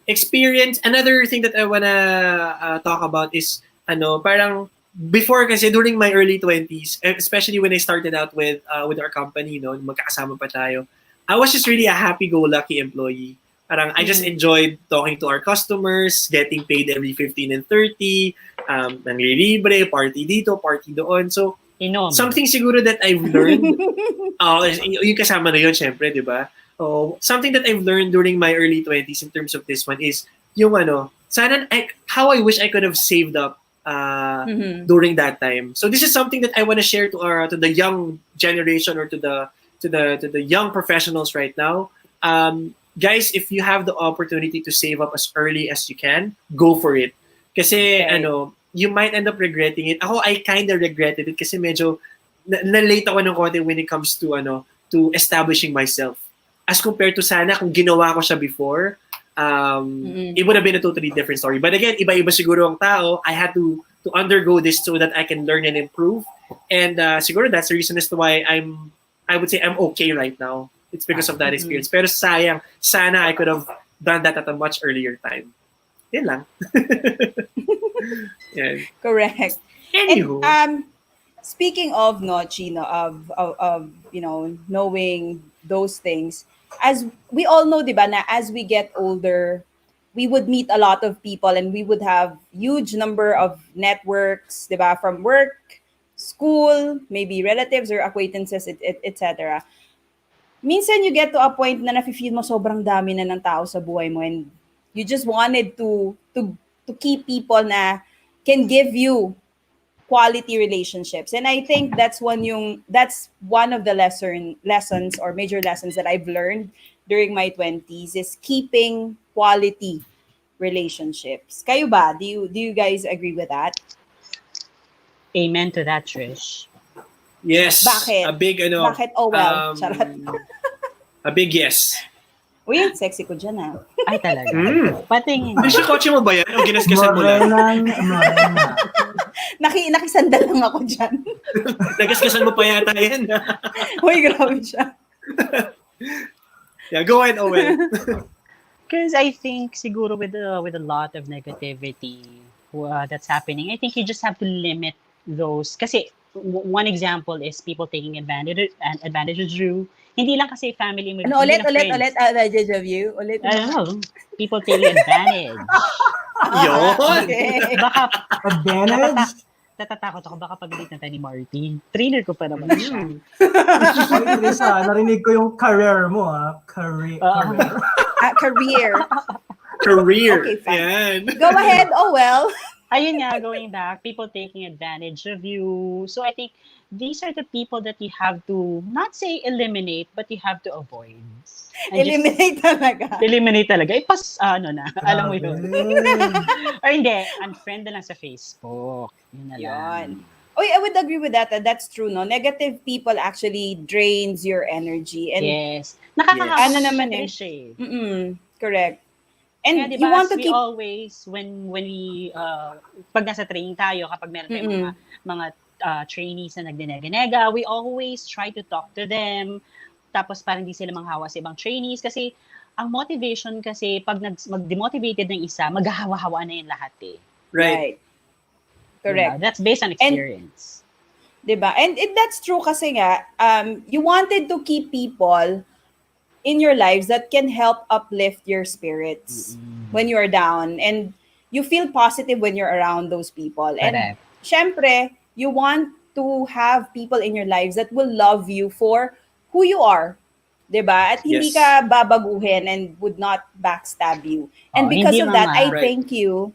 experience, another thing that I wanna talk about is, parang, before kasi, during my early 20s, especially when I started out with our company, no, magkakasama pa tayo, I was just really a happy-go-lucky employee. Parang, I just enjoyed talking to our customers, getting paid every 15 and 30, nanglilibre, party dito, party doon. So, something siguro that I've learned, yung kasama na yun, syempre, di ba? Something that I've learned during my early 20s in terms of this one is, yung how I wish I could have saved up during that time. So this is something that I want to share to the young generation or to the young professionals right now. Guys, if you have the opportunity to save up as early as you can, go for it. Kasi you might end up regretting it. Ako, I kind of regretted it kasi medyo na-late ako ng konti when it comes to establishing myself. As compared to sana kung ginawa ko siya before, it would have been a totally different story. But again, iba-iba siguro ang tao. I had to undergo this so that I can learn and improve. And siguro that's the reason as to why I would say I'm okay right now. It's because of that experience. Pero sayang, sana I could have done that at a much earlier time. Yan lang. Yeah. Correct. Anywho. And, speaking of Chino, of knowing those things, as we all know, diba, na as we get older, we would meet a lot of people and we would have huge number of networks, diba, from work, school, maybe relatives or acquaintances, etc. Minsan you get to a point na nafe-feel mo sobrang dami na ng tao sa buhay mo and you just wanted to keep people na can give you quality relationships. And I think that's one of the lessons or major lessons that I've learned during my 20s is keeping quality relationships. Kayo ba? Do you guys agree with that? Amen to that, Trish. Yes. Bakit? A big Bakit? Oh, well. Charot. A big yes. Uy, sexy ko dyan Ay, talaga. Patingin. Yung kotse mo ba yan? O ginasgasan mo lang? Morena. Nakisandal lang ako dyan. Nagasgasan mo pa yata yan. Uy, grabe siya. Yeah, go ahead, Owen. Because I think siguro with a lot of negativity that's happening, I think you just have to limit those. Kasi one example is people taking advantage of you. Hindi lang kasi family mo. Ulit, advantage of you? Ulit. I don't know. People taking advantage. Yun. Okay. Baka, Advantage? natatakot ako baka pag-date na tayo ni Marty. Trainer ko pa naman siya. Ay, Tricia, narinig ko yung career mo, Career. Career. Okay, fine. Yan. Go ahead, well. Ayun nga, going back, people taking advantage of you. So I think these are the people that you have to, not say eliminate, but you have to avoid. Eliminate talaga. Eliminate talaga. Alam mo yun. Or hindi, unfriend na lang sa Facebook. Yun na lang. Oy, I would agree with that. That's true, no? Negative people actually drains your energy. And yes. Nakakakawa naman siya. Correct. And yeah, diba, you want to keep... always, when we, pag nasa training tayo, kapag meron tayong mga trainees na nagdinega-nega, we always try to talk to them. Tapos parang hindi sila manghawa sa ibang trainees kasi ang motivation kasi pag mag-demotivated ng isa, maghahawa-hawa na yung lahat eh. Right. Correct. That's based on experience. Diba? And that's true kasi nga, you wanted to keep people in your lives that can help uplift your spirits when you are down. And you feel positive when you're around those people. And Correct. syempre, you want to have people in your lives that will love you for who you are. Diba? At hindi Yes. ka babaguhin and would not backstab you. And because hindi of that, I Right. thank you.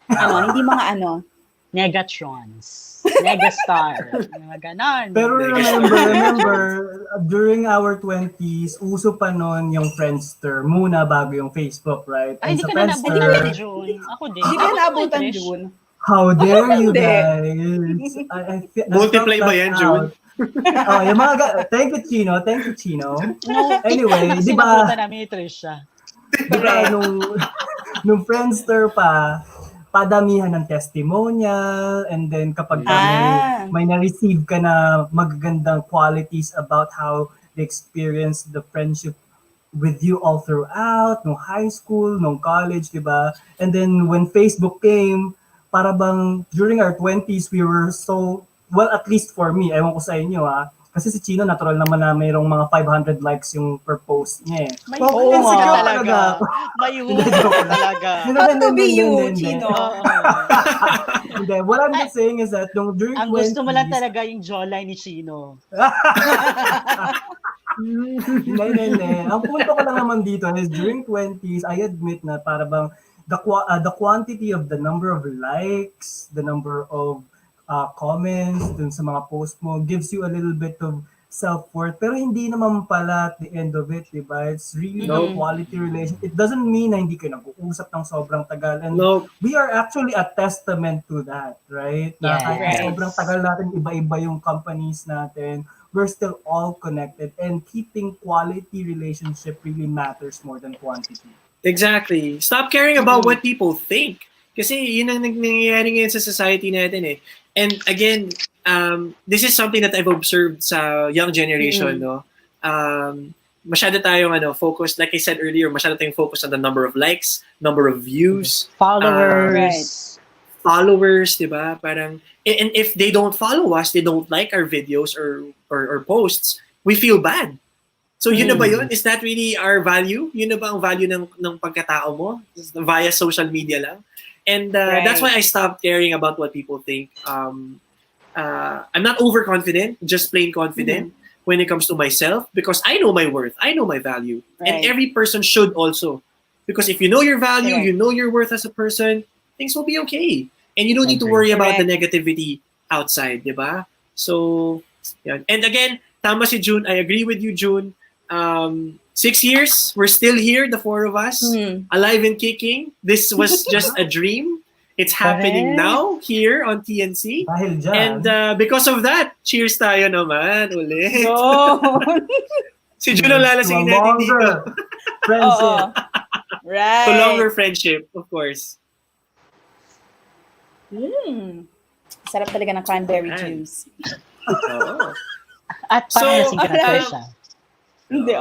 Hindi mga Negatrons. Megastar. Mga ganon. Pero remember, during our 20s, uso pa nun yung Friendster muna bago yung Facebook, right? Ay, And hindi sa ka na naabutan Friendster, ni June. Ako din. Hindi ka Ako naabutan, Trish. June. how dare you Hindi. guys? I Multiply felt ba yan, left June? out. Oh, yung mga thank you, Chino. Thank you, Chino. No, Anyway, kasi di ba- nabutan namin ni Tricia. Diba, nung Friendster pa, padamihan ng testimonial, and then kapag may na-receive ka na magagandang qualities about how they experience the friendship with you all throughout, nung high school, nung college, diba? And then when Facebook came, para bang during our 20s, we were so, well, at least for me, ewan ko sa inyo kasi si Chino, natural naman na mayroong mga 500 likes yung per post niya eh. May Well, humor insecure talaga. ako. May humor talaga. How to be you, Hindi. Chino? Hindi. What I'm just saying is that during Ang 20s, gusto mo lang talaga yung jawline ni Chino. Hindi. Ang punto ko lang naman dito is during 20s, I admit na para bang the quantity of the number of likes, the number of comments dun sa mga post mo gives you a little bit of self-worth. Pero hindi naman pala at the end of it, diba? It's really a quality relation. It doesn't mean na hindi kayo nag-uusap ng sobrang tagal. And we are actually a testament to that, right? Na kahit Yes. sobrang tagal natin, iba-iba yung companies natin, we're still all connected, and keeping quality relationship really matters more than quantity. Exactly. Stop caring about what people think. Kasi yun ang nangyayari ngayon sa society natin eh. And again, this is something that I've observed sa young generation, no? Masyado tayong focused, like I said earlier, masyado tayong focused on the number of likes, number of views, followers, diba? Parang, and if they don't follow us, they don't like our videos or posts, we feel bad. So yun na ba yun? Is that really our value? Yun na ba ang value ng pagkatao mo? Via social media lang? And that's why I stopped caring about what people think. I'm not overconfident, just plain confident when it comes to myself, because I know my worth, I know my value. And every person should also. Because if you know your value, you know your worth as a person, things will be okay. And you don't need to worry about the negativity outside, diba? So, yeah. And again, tama si June, I agree with you, June. 6 years, we're still here, the four of us, alive and kicking. This was just a dream. It's happening now here on TNC. Dahil dyan. And because of that, cheers tayo naman ulit. Si June ang lalasingin natin dito. Friendship. Right. To longer friendship, of course. Sarap talaga ng cranberry Ayan. juice. Oo. At parang lasing ka na, Tricia. Hindi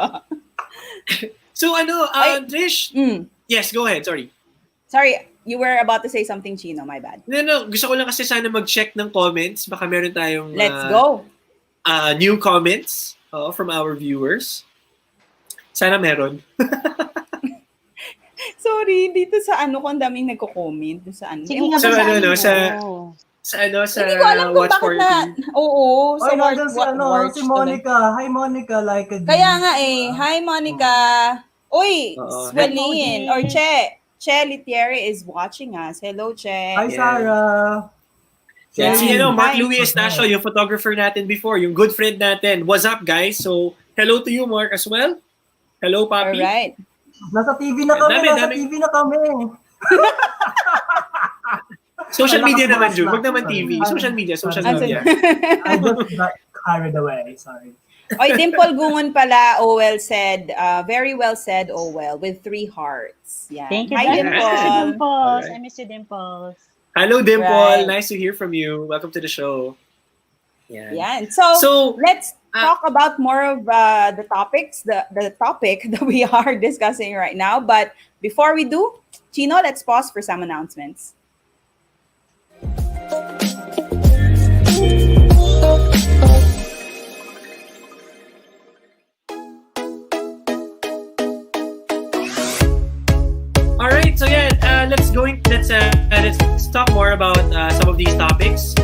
So Trish, yes, go ahead, sorry. Sorry, you were about to say something, Chino. My bad. No, gusto ko lang kasi sana mag-check ng comments. Baka meron tayong Let's go. New comments from our viewers. Sana meron. Sorry, dito sa ko, ang daming nagko-comment. Sa Sige nga, So, sa Hindi ko alam kung watch bakit party. sa watch. Si Monica. Hi, Monica. Like a Kaya nga Hi, Monica. Uy, Oo. Swelin. Or Che Litieri is watching us. Hello, Che. Hi, Sarah. Yeah, si Mark Hi. Louis Estacio, yung photographer natin before, yung good friend natin. What's up, guys? So, hello to you, Mark, as well. Hello, Papi. Alright. Nasa TV na kami. TV na kami. Social media naman, June. Wag Sorry. naman TV. Social media. I just got carried away. Sorry. Oy, Dimple Gungon pala, Owell said, very well said, Owell, with 3 hearts. Yeah. Thank you, Hi, Dimples. Dimple. I miss you, Dimples. Hello, Dimple. Right. Nice to hear from you. Welcome to the show. Yeah. Yeah. So let's talk about more of the topics, the topic that we are discussing right now. But before we do, Chino, let's pause for some announcements. All right, so yeah, let's talk more about some of these topics.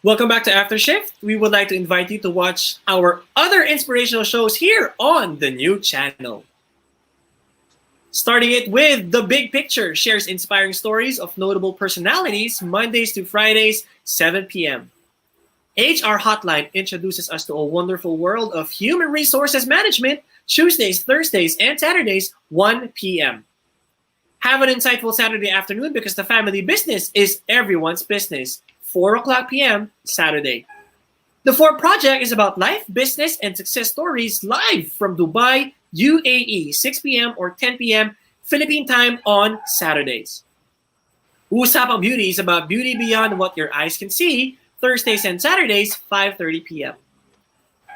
Welcome back to After Shift. We would like to invite you to watch our other inspirational shows here on the new channel. Starting it with The Big Picture, shares inspiring stories of notable personalities Mondays to Fridays, 7 p.m. HR Hotline introduces us to a wonderful world of human resources management Tuesdays, Thursdays, and Saturdays, 1 p.m. Have an insightful Saturday afternoon because the family business is everyone's business. 4 o'clock p.m. Saturday. The Ford Project is about life, business, and success stories live from Dubai, UAE, 6 p.m. or 10 p.m. Philippine time on Saturdays. Usapang Beauty is about beauty beyond what your eyes can see, Thursdays and Saturdays, 5:30 p.m.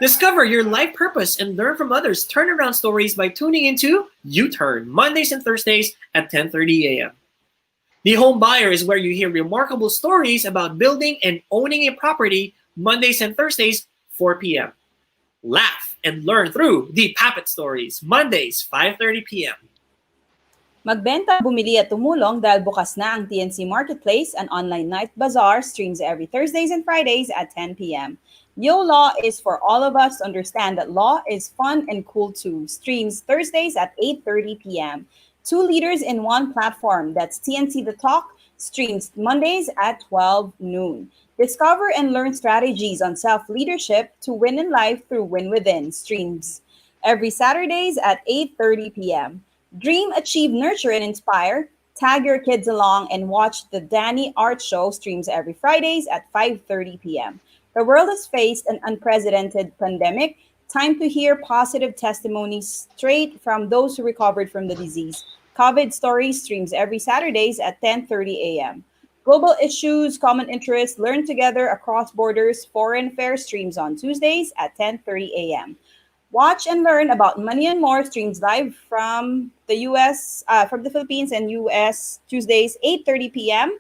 Discover your life purpose and learn from others' turnaround stories by tuning into U-Turn, Mondays and Thursdays at 10:30 a.m. The Home Buyer is where you hear remarkable stories about building and owning a property Mondays and Thursdays, 4 p.m. Laugh and learn through the Puppet Stories, Mondays, 5:30 p.m. Magbenta, bumili at tumulong dahil bukas na ang TNC Marketplace, an online night bazaar, streams every Thursdays and Fridays at 10 p.m. Yo Law is for all of us to understand that law is fun and cool too. Streams Thursdays at 8:30 p.m. Two leaders in one platform, that's TNC The Talk, streams Mondays at 12 noon. Discover and learn strategies on self-leadership to win in life through Win Within, streams every Saturdays at 8:30 p.m. Dream, Achieve, Nurture, and Inspire. Tag your kids along and watch the Danny Art Show, streams every Fridays at 5:30 p.m. The world has faced an unprecedented pandemic. Time to hear positive testimonies straight from those who recovered from the disease. COVID Stories streams every Saturdays at 10:30 a.m. Global Issues, Common Interests, Learn Together Across Borders, Foreign Affairs streams on Tuesdays at 10:30 a.m. Watch and learn about money and more streams live from the U.S., from the Philippines and U.S. Tuesdays, 8:30 p.m.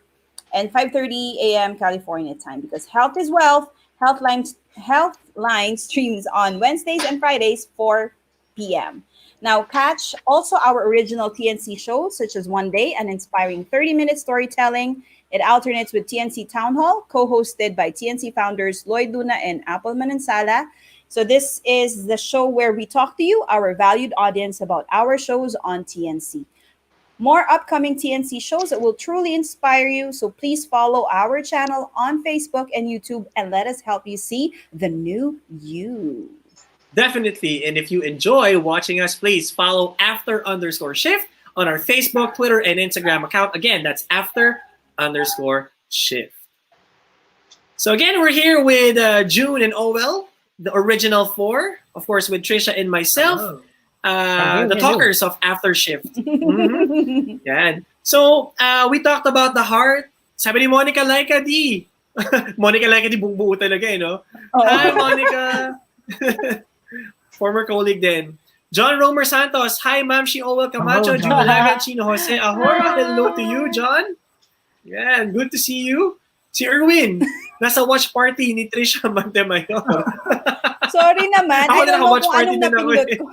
and 5:30 a.m. California time, because health is wealth. Healthline streams on Wednesdays and Fridays, 4 p.m. Now, catch also our original TNC shows, such as One Day, an inspiring 30-minute storytelling. It alternates with TNC Town Hall, co-hosted by TNC founders Lloyd Luna and Apple Manansala. So this is the show where we talk to you, our valued audience, about our shows on TNC. More upcoming TNC shows that will truly inspire you. So please follow our channel on Facebook and YouTube and let us help you see the new you. Definitely. And if you enjoy watching us, please follow After_Shift on our Facebook, Twitter, and Instagram account. Again, that's After_Shift. So again, we're here with Junne and Owell, the original four, of course, with Tricia and myself, the talkers of After Shift. Mm-hmm. Yeah. So we talked about the heart Sabi ni Monica Laika D. Monica Laika D, buong buo talaga no? Oo. Hi, Monica! Former colleague din. John Romer Santos. Hi, Ma'am. Owell Camacho, Hello, Junne John. Ylagan, Chino Jose Ahorro. Hello to you, John. Yeah, good to see you. Si Erwin, nasa watch party ni Tricia Montemayor. Sorry naman. Ako I don't know naka-watch kung party anong din ako napindot eh. ko.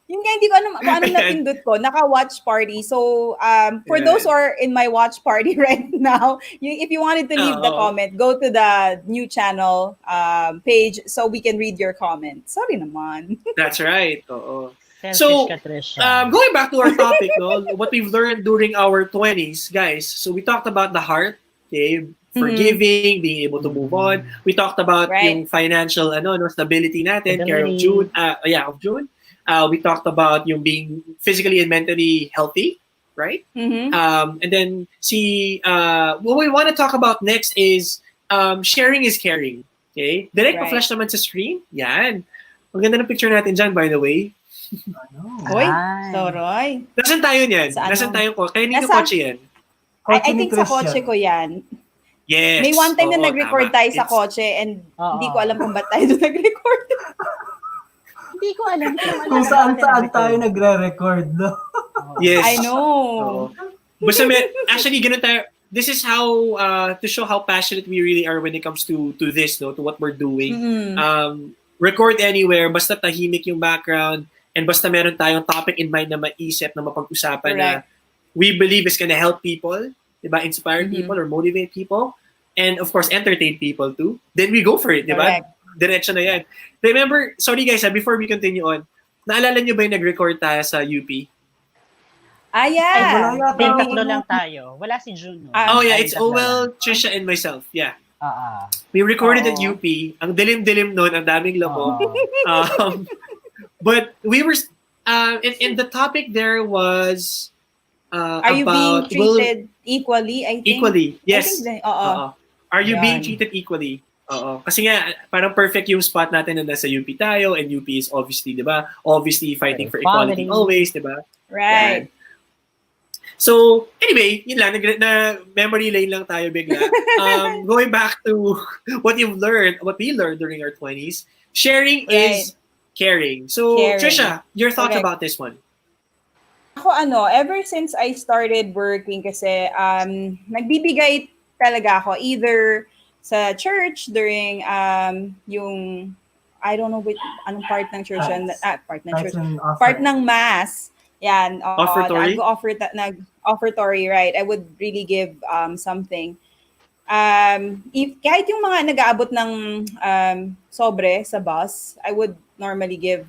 Yun nga, hindi ko alam kung anong Ayan. napindot ko. Naka-watch party. So, for Ayan. those who are in my watch party right now, if you wanted to leave the Oo. comment, go to the new channel page so we can read your comment. Sorry naman. That's right. Oo. Selfish So, ka, Tricia. going back to our topic, no, what we've learned during our 20s, guys. So we talked about the heart, okay, forgiving, being able to move on. We talked about Right. yung financial stability natin, care of Stability. June. We talked about yung being physically and mentally healthy, right? Mhm. And then what we want to talk about next is sharing is caring. Okay? Direct Right. pa-flash naman sa screen. Yan. Ang ganda ng picture natin dyan, by the way. Ano? Uy, Ay. Soroy. Nasan tayo niyan? Sa ano? Nasan tayo ko? Kaya nino Nasa- kotse yan? I think sa Tricia. kotse ko yan. Yes. May one time na Oo, nag-record tama. tayo sa It's- kotse and Oo. hindi ko alam kung ba't tayo doon nag-record. Hindi ko alam Kung saan-saan tayo nagre-record. No? Yes. I know. Oo. Basta actually, ganun tayo. This is how, to show how passionate we really are when it comes to this, no, to what we're doing. Mm-mm. Record anywhere, basta tahimik yung background, and basta meron tayong topic in mind na maisip, na mapag-usapan na we believe is gonna help people, diba? Inspire people or motivate people, and of course, entertain people too. Then we go for it, diba? Correct. Diretso na yan. Remember, sorry guys, before we continue on, naalala nyo ba yung nag-record tayo sa UP? Ah, yeah. wala yata. Then tatlo lang tayo. Wala si Junne. Ah, Oh yeah, Ay, it's tatlo Owell, lang. Tricia, and myself. Yeah. Oo. We recorded at Oo. UP. Ang dilim-dilim nun, ang daming lamok. Oo. But we were, and the topic there was Are you being about, treated equally, I think? equally. I Yes. think oo. Oo. Are you being Yan. treated equally? Oo. Kasi nga, parang perfect yung spot natin na nasa UP tayo, and UP is obviously, di ba? Obviously fighting for equality Equality. always, di ba? Right. So, anyway, yun lang, na memory lane lang tayo bigla. Going back to what we learned during our 20s, sharing is caring. So, Caring. Tricia, your thoughts Correct. about this one? Ako ever since I started working kasi nagbibigay talaga ako either sa church during yung I don't know anong part ng church yan, part ng church. Part ng mass. Yan. Offertory? Offertory, right. I would really give something. Kahit yung mga nag-aabot ng sobre sa bus, I would normally give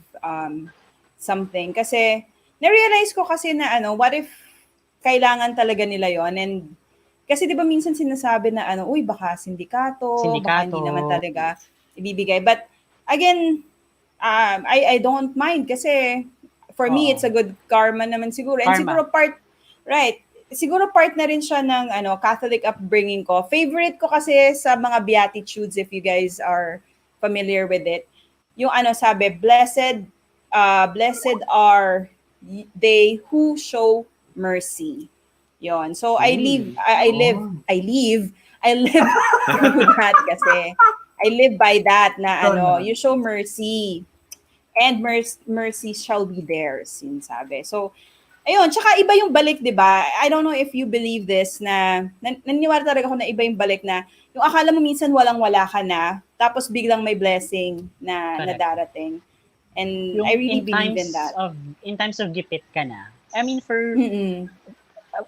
something. Kasi, na-realize ko kasi na what if kailangan talaga nila yon. And kasi di ba minsan sinasabi na uy, baka sindikato, baka hindi naman talaga ibibigay. But again, I don't mind kasi for me, it's a good karma naman siguro. And siguro siguro part na rin siya ng Catholic upbringing ko. Favorite ko kasi sa mga Beatitudes, if you guys are familiar with it, yung sabi, blessed are they who show mercy. Yon. So I live through that kasi. I live by that na you show mercy. And mercy shall be theirs, yun sabi. So, ayun, tsaka iba yung balik, di ba? I don't know if you believe this, na naniniwala talaga ako na iba yung balik na, yung akala mo minsan walang-wala ka na, tapos biglang may blessing na darating. And Yung I really believe in that. In times of gipit ka na. I mean,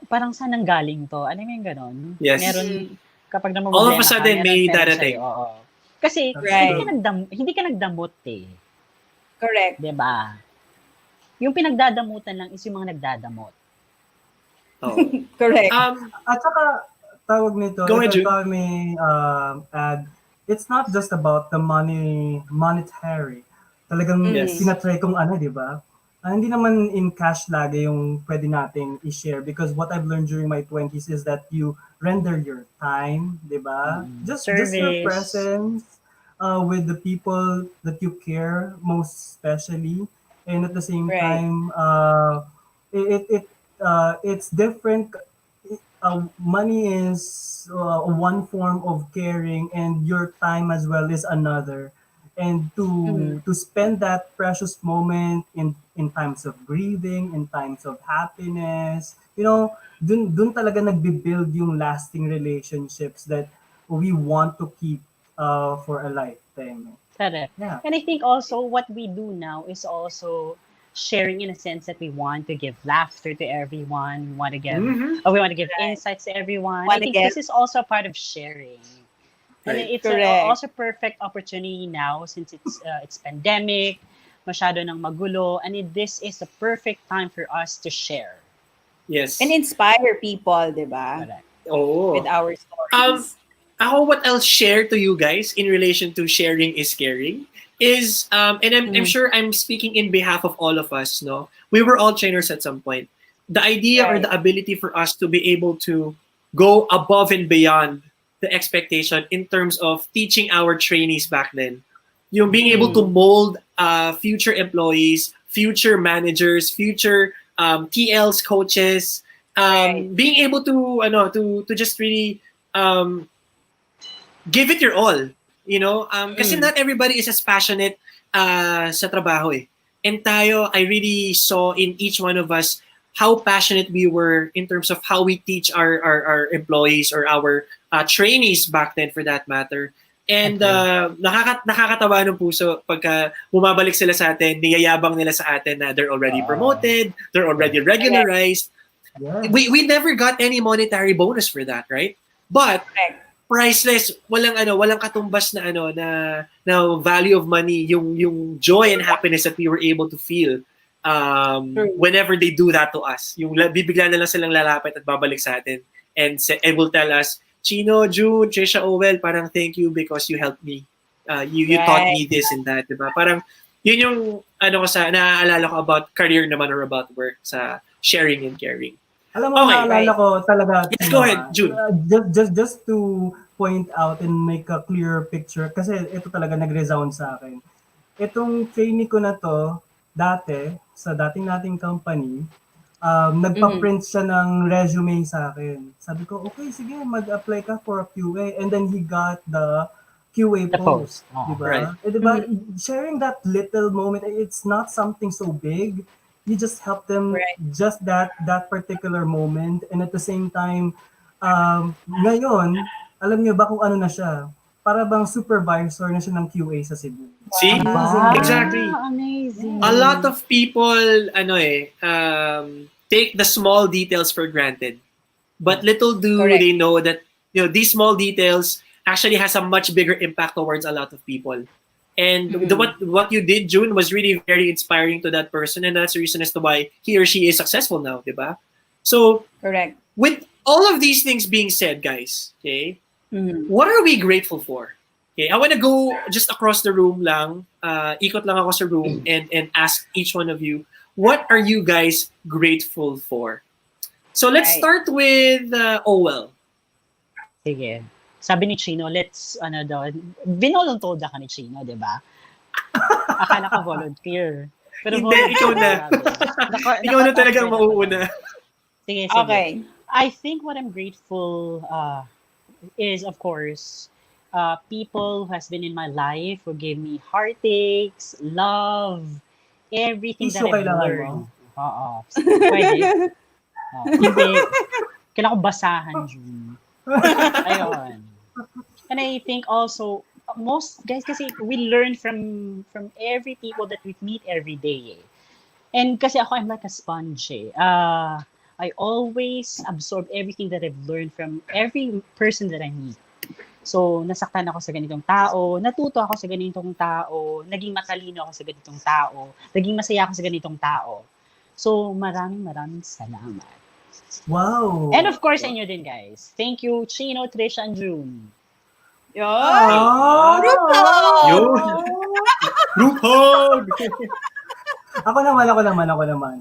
parang saan nang galing to? Ano yung ganon? Yes. Meron, kapag na All of a sudden, may darating. Oo. Kasi, hindi ka nagdamot eh. Correct. Diba? Yung pinagdadamutan lang is yung mga nagdadamot. Oh. Correct. At saka, tawag nito, Go ahead, if I may add, it's not just about the monetary. Talagang sinatry kong di ba? Hindi naman in cash lagi yung pwede nating i-share because what I've learned during my 20s is that you render your time, di ba? Just your presence with the people that you care most especially, and at the same time, it's different. money is one form of caring, and your time as well is another. And to spend that precious moment in times of grieving, in times of happiness, dun talaga nagbi-build yung lasting relationships that we want to keep for a lifetime. Correct. Yeah. And I think also what we do now is also sharing in a sense that we want to give laughter to everyone, we want to give we want to give insights to everyone. I Wanna think give- this is also a part of sharing. And Right. it's Correct. also perfect opportunity now since it's pandemic, masyado nang magulo, and this is the perfect time for us to share. Yes. And inspire people, di ba? Correct. Oh. With our stories. Ako, what I'll share to you guys in relation to sharing is caring is, and I'm sure I'm speaking in behalf of all of us, no? We were all trainers at some point. The idea or Right. the ability for us to be able to go above and beyond the expectation in terms of teaching our trainees back then. Yung being able to mold future employees, future managers, future TLs, coaches, Right. being able to just really give it your all, kasi not everybody is as passionate sa trabaho eh. And tayo, I really saw in each one of us how passionate we were in terms of how we teach our employees or our trainees back then for that matter. And nakakatawa ng puso pagka bumabalik sila sa atin, niyayabang nila sa atin na they're already promoted, they're already regularized. Yeah. We never got any monetary bonus for that, right? But Correct. priceless, walang katumbas na value of money, yung joy and happiness that we were able to feel whenever they do that to us. Yung bibigla na lang silang lalapit at babalik sa atin and will tell us, Chino, June, Tricia, Owell, parang thank you because you helped me. You taught me this and that, diba? Parang yun yung naaalala ko about career naman or about work sa sharing and caring. Alam mo, naalala ko talaga. Yes, go ahead, June. Just to point out and make a clear picture, kasi ito talaga nag-resound sa akin. Itong trainee ko na to, dati, sa dating nating company, nagpa-print siya ng resume sa akin. Sabi ko, okay, sige, mag-apply ka for a QA. And then he got the QA The post. post. Oh. Diba? Right. Diba? Sharing that little moment, it's not something so big. You just help them just that particular moment. And at the same time, ngayon, alam niyo ba kung ano na siya? Para bang supervisor na siya ng QA sa Cebu. See? Wow. Exactly. Amazing. A lot of people take the small details for granted. But little do Correct. they know that these small details actually has a much bigger impact towards a lot of people. And what you did, June, was really very inspiring to that person, and that's the reason as to why he or she is successful now, diba? So, Correct. with all of these things being said, guys, okay, what are we grateful for? Okay, I want to go just across the room lang, ikot lang ako sa room and ask each one of you, what are you guys grateful for? So let's Right. start with Owell. Sige. Sabi ni Chino, binoluntold ka ni Chino, di ba? Akala ko volunteer. Pero Hindi, ikaw na. Ikaw na talagang mauuna. Sige. Okay. I think what I'm grateful is, of course, people who has been in my life who gave me heartaches, love, everything that Tissue I've kailangan learned. mo? Oo. Pwede. Hindi. Kailangan ko basahan, June. Ayun. And I think also, most guys kasi we learn from every people that we meet every day. Eh. And kasi ako, I'm like a sponge. Eh. I always absorb everything that I've learned from every person that I meet. So, nasaktan ako sa ganitong tao, natuto ako sa ganitong tao, naging matalino ako sa ganitong tao, naging masaya ako sa ganitong tao. So, maraming salamat. Wow. And of course, inyo din, guys. Thank you, Chino, Tricia, and June. Yun. Oh! Yun. Group hug! Ako naman.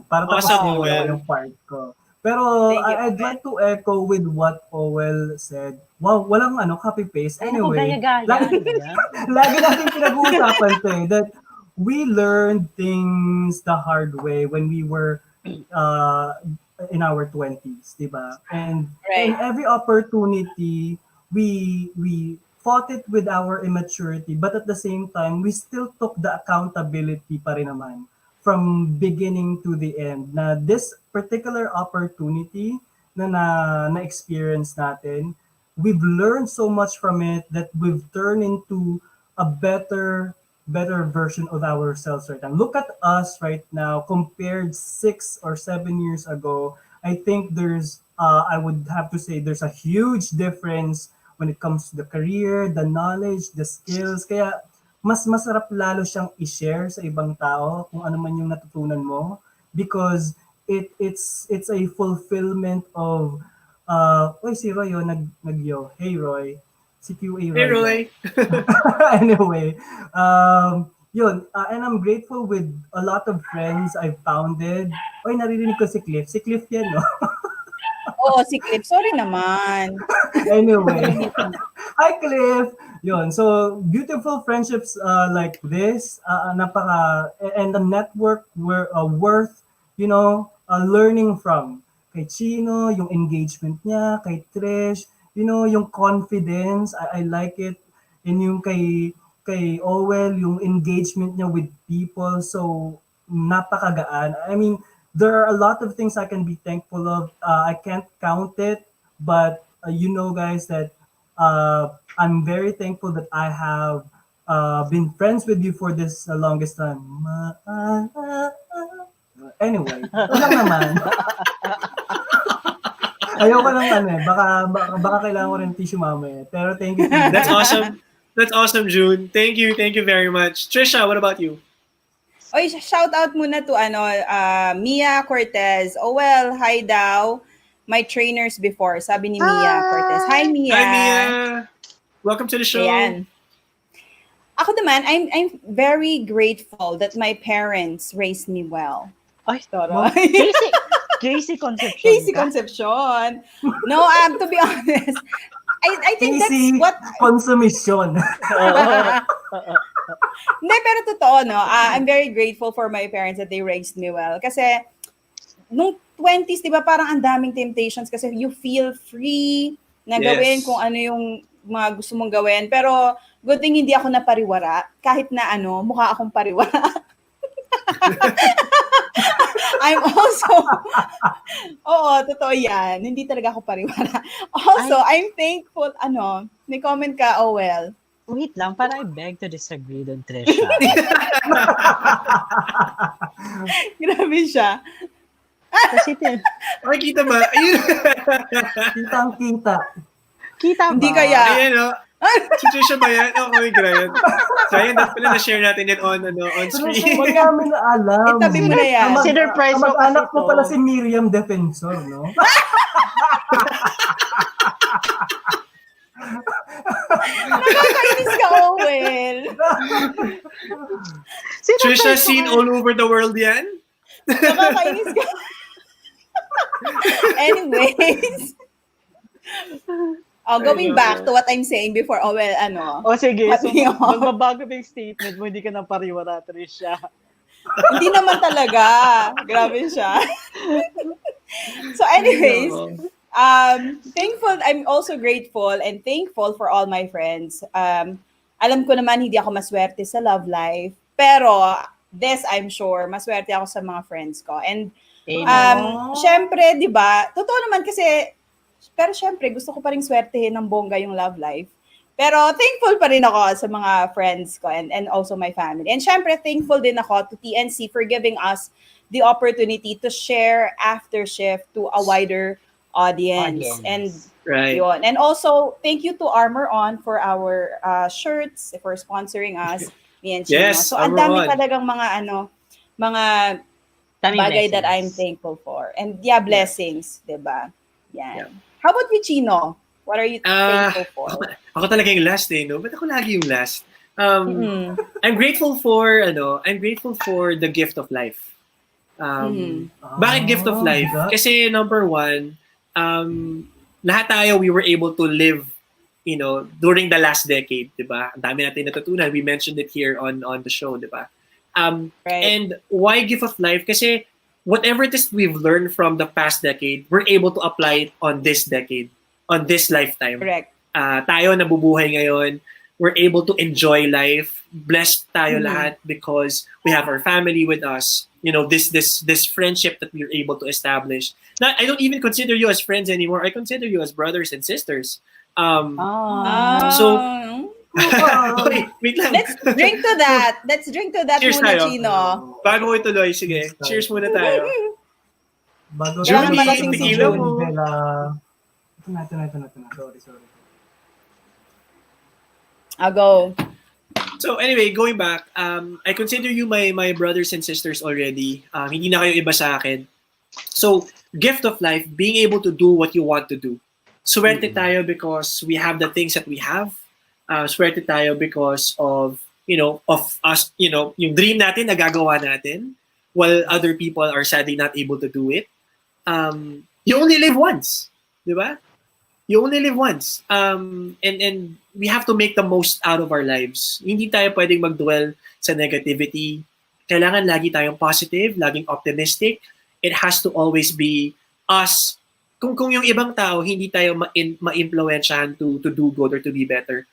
Para tapos Awesome, na Owell. yung part ko. Pero Thank you, I'd like to echo with what Owell said. Wow, walang copy-paste. Anyway, Gaya-gaya. lagi natin pinag-uusapan to that we learned things the hard way when we were in our 20s, di ba? And Right. in every opportunity, we fought it with our immaturity, but at the same time, we still took the accountability pa rin naman from beginning to the end. Na this particular opportunity na experience natin, we've learned so much from it that we've turned into a better version of ourselves right now. Look at us right now compared 6 or 7 years ago. I think I would have to say there's a huge difference when it comes to the career, the knowledge, the skills. Kaya mas masarap lalo siyang i-share sa ibang tao kung ano man yung natutunan mo because it's a fulfillment of oy si Roy nag-yo. Hey Roy. Si QA Roy. Hey, Roy. Anyway, yun, and I'm grateful with a lot of friends I've founded. Oy, naririnig ko si Cliff. Si Cliff yan, no? Oo, si Clip. Sorry naman. Anyway. Hi, Cliff! Yun, so beautiful friendships like this, and the network were worth, learning from. Kay Chino, yung engagement niya, kay Trish, yung confidence, I like it. And yung kay Owell, yung engagement niya with people, so napakagaan. I mean, there are a lot of things I can be thankful of. I can't count it, but guys, that I'm very thankful that I have been friends with you for this longest time. Anyway, lang naman. Ayoko lang baka kailangan ko rin tissue mamaya. Pero thank you. That's awesome. That's awesome, June. Thank you very much. Tricia, what about you? Oy, shout out muna to Mia Cortez. Oh well, hi daw. My trainers before, sabi ni Mia Cortez. Hi Mia. Hi, Mia. Welcome to the show. Ayan. Ako naman, I'm very grateful that my parents raised me well. Ay, Tara. Casey Concepcion. Casey Concepcion. No, to be honest, I think Easy that's what... consumption. Hindi, pero totoo, no? I'm very grateful for my parents that they raised me well. Kasi, nung 20s, di ba, parang ang daming temptations kasi you feel free na gawin kung ano yung mga gusto mong gawin. Pero, good thing hindi ako napariwara. Kahit na mukha akong pariwara. I'm also, oo, totoo yan. Hindi talaga ako pariwara. Also, I'm thankful, may comment ka, Owell. Wait lang, para I beg to disagree doon, Tricia. Grabe siya. Kasi Makikita ba? Ayun. Kitang-kita. kita ba? Hindi kaya. Ayan, no? Si Tricia ba yan? Oh my God. So, ayan, dapat pala na-share natin yan on screen. Wag namin na alam. Itabi mo na yan. Sinurprise ko kasi Kamag-anak ko ito. pala si Miriam Defensor, no? Nakakainis ka, Owell. Tricia seen all over the world yan? Nakakainis ka. Anyways. Going back to what I'm saying before, Owell, O sige, so Sabi mo. magbabago ba yung statement mo, hindi ka nang pariwara, Tricia. Hindi naman talaga. Grabe siya. So anyways, thankful, I'm also grateful and thankful for all my friends. Alam ko naman hindi ako maswerte sa love life, pero this I'm sure, maswerte ako sa mga friends ko. And syempre, 'di ba? Totoo naman kasi pero syempre gusto ko pa ring swertehin ng bongga yung love life. Pero thankful pa rin ako sa mga friends ko and also my family. And syempre, thankful din ako to TNC for giving us the opportunity to share after shift to a wider audience. And Right. yun. And also, thank you to Armor On for our shirts, for sponsoring us, me and Chino. Yes, So, ang Armor dami On. talagang mga Daming bagay that I'm blessings. thankful for. And blessings, diba? Yan. Yeah. How about you, Chino? What are you thankful for? Ako talaga yung last no? Ba't ako lagi yung last? Mm. I'm grateful for the gift of life. Bakit gift of life? God. Kasi number one, lahat tayo we were able to live, during the last decade, 'di ba? Ang dami natin natutunan. We mentioned it here on the show, 'di ba? Right. And why gift of life? Kasi whatever it is we've learned from the past decade, we're able to apply it on this decade, on this lifetime. Correct. Tayo nabubuhay ngayon, we're able to enjoy life. Blessed tayo lahat because we have our family with us. You know, this friendship that we're able to establish. Now, I don't even consider you as friends anymore. I consider you as brothers and sisters. So, okay, wait lang. Let's drink to that. Let's drink to that Cheers muna, tayo. Chino. Bago ko ituloy, sige. Cheers muna tayo. Bago Junne, tayo malasing si tequila Junne, mo. Bella. Ito na. Sorry. I'll go. So anyway, going back, I consider you my brothers and sisters already. Hindi na kayo iba sa akin. So, gift of life, being able to do what you want to do. Swerte tayo because we have the things that we have. Swerte tayo because of us, yung dream natin nagagawa natin while other people are sadly not able to do it. You only live once, di ba? You only live once. And we have to make the most out of our lives. Hindi tayo pwedeng mag-dwell sa negativity. Kailangan lagi tayong positive, laging optimistic. It has to always be us. Kung yung ibang tao, hindi tayo ma-influensyahan to do good or to be better.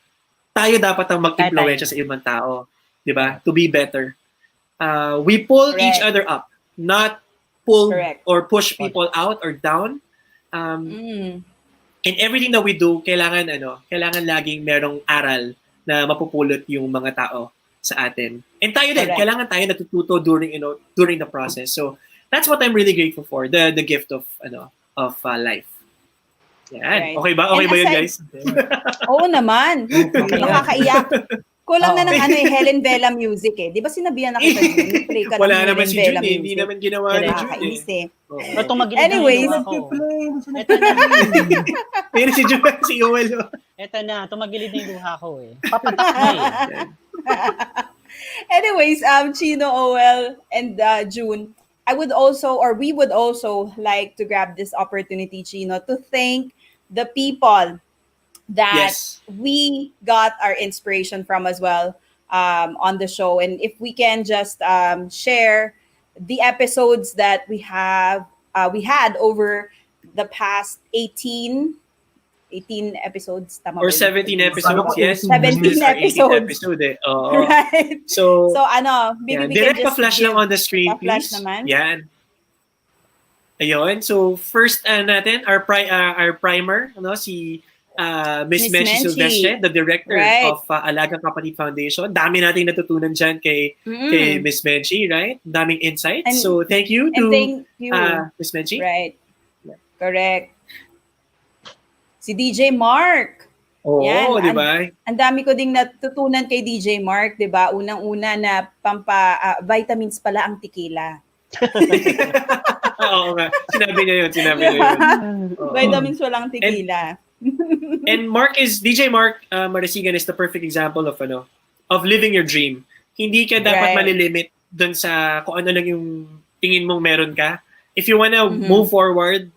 Tayo dapat ang mag-influensya sa ibang tao. Di ba? To be better. We pull each other up. Not pull or push people out or down. And everything that we do, kailangan laging merong aral na mapupulot yung mga tao sa atin. And tayo din, kailangan tayo natututo during the process. So that's what I'm really grateful for, the gift of life. Yan. Okay ba? Okay ba yun, guys? Oo naman. Nakakaiyak. Kulang na ng Helen Bella music eh. Di ba sinabihan na kita yun? Play ka Wala ng naman Helen si Bella June, music. hindi naman ginawa ni June. Nakakainis eh. Tumagilid Anyways. na yung luha ko. Pero si June, si Owell. Ito na, tumagilid na yung luha ko eh. Papatak na eh. Anyways, Chino, Owell, and June, we would also like to grab this opportunity, Chino, to thank the people that we got our inspiration from as well on the show. And if we can just share the episodes that we had over the past 18 episodes. Tama Or ba yun? 17 episodes, yes. 17 episodes. Episode eh. Right. So maybe we direct can just pa-flash lang on the screen, pa-flash please. naman. Yan. Ayun. So first natin, our primer, si Miss Menchi Silvestre, the director of Alagang Kapatid Foundation. Dami nating natutunan dyan kay Miss Menchi, right? Daming insights. So thank you to Miss Menchi. Right. Yeah. Correct. Si DJ Mark. Oo, di ba? Ang dami ko ding natutunan kay DJ Mark, di ba? Unang-una na vitamins pala ang tequila. Oo nga. Sinabi niya yun. Vitamins walang tequila. And DJ Mark Marasigan is the perfect example of living your dream. Hindi ka dapat malilimit dun sa kung ano lang yung tingin mong meron ka. If you wanna move forward,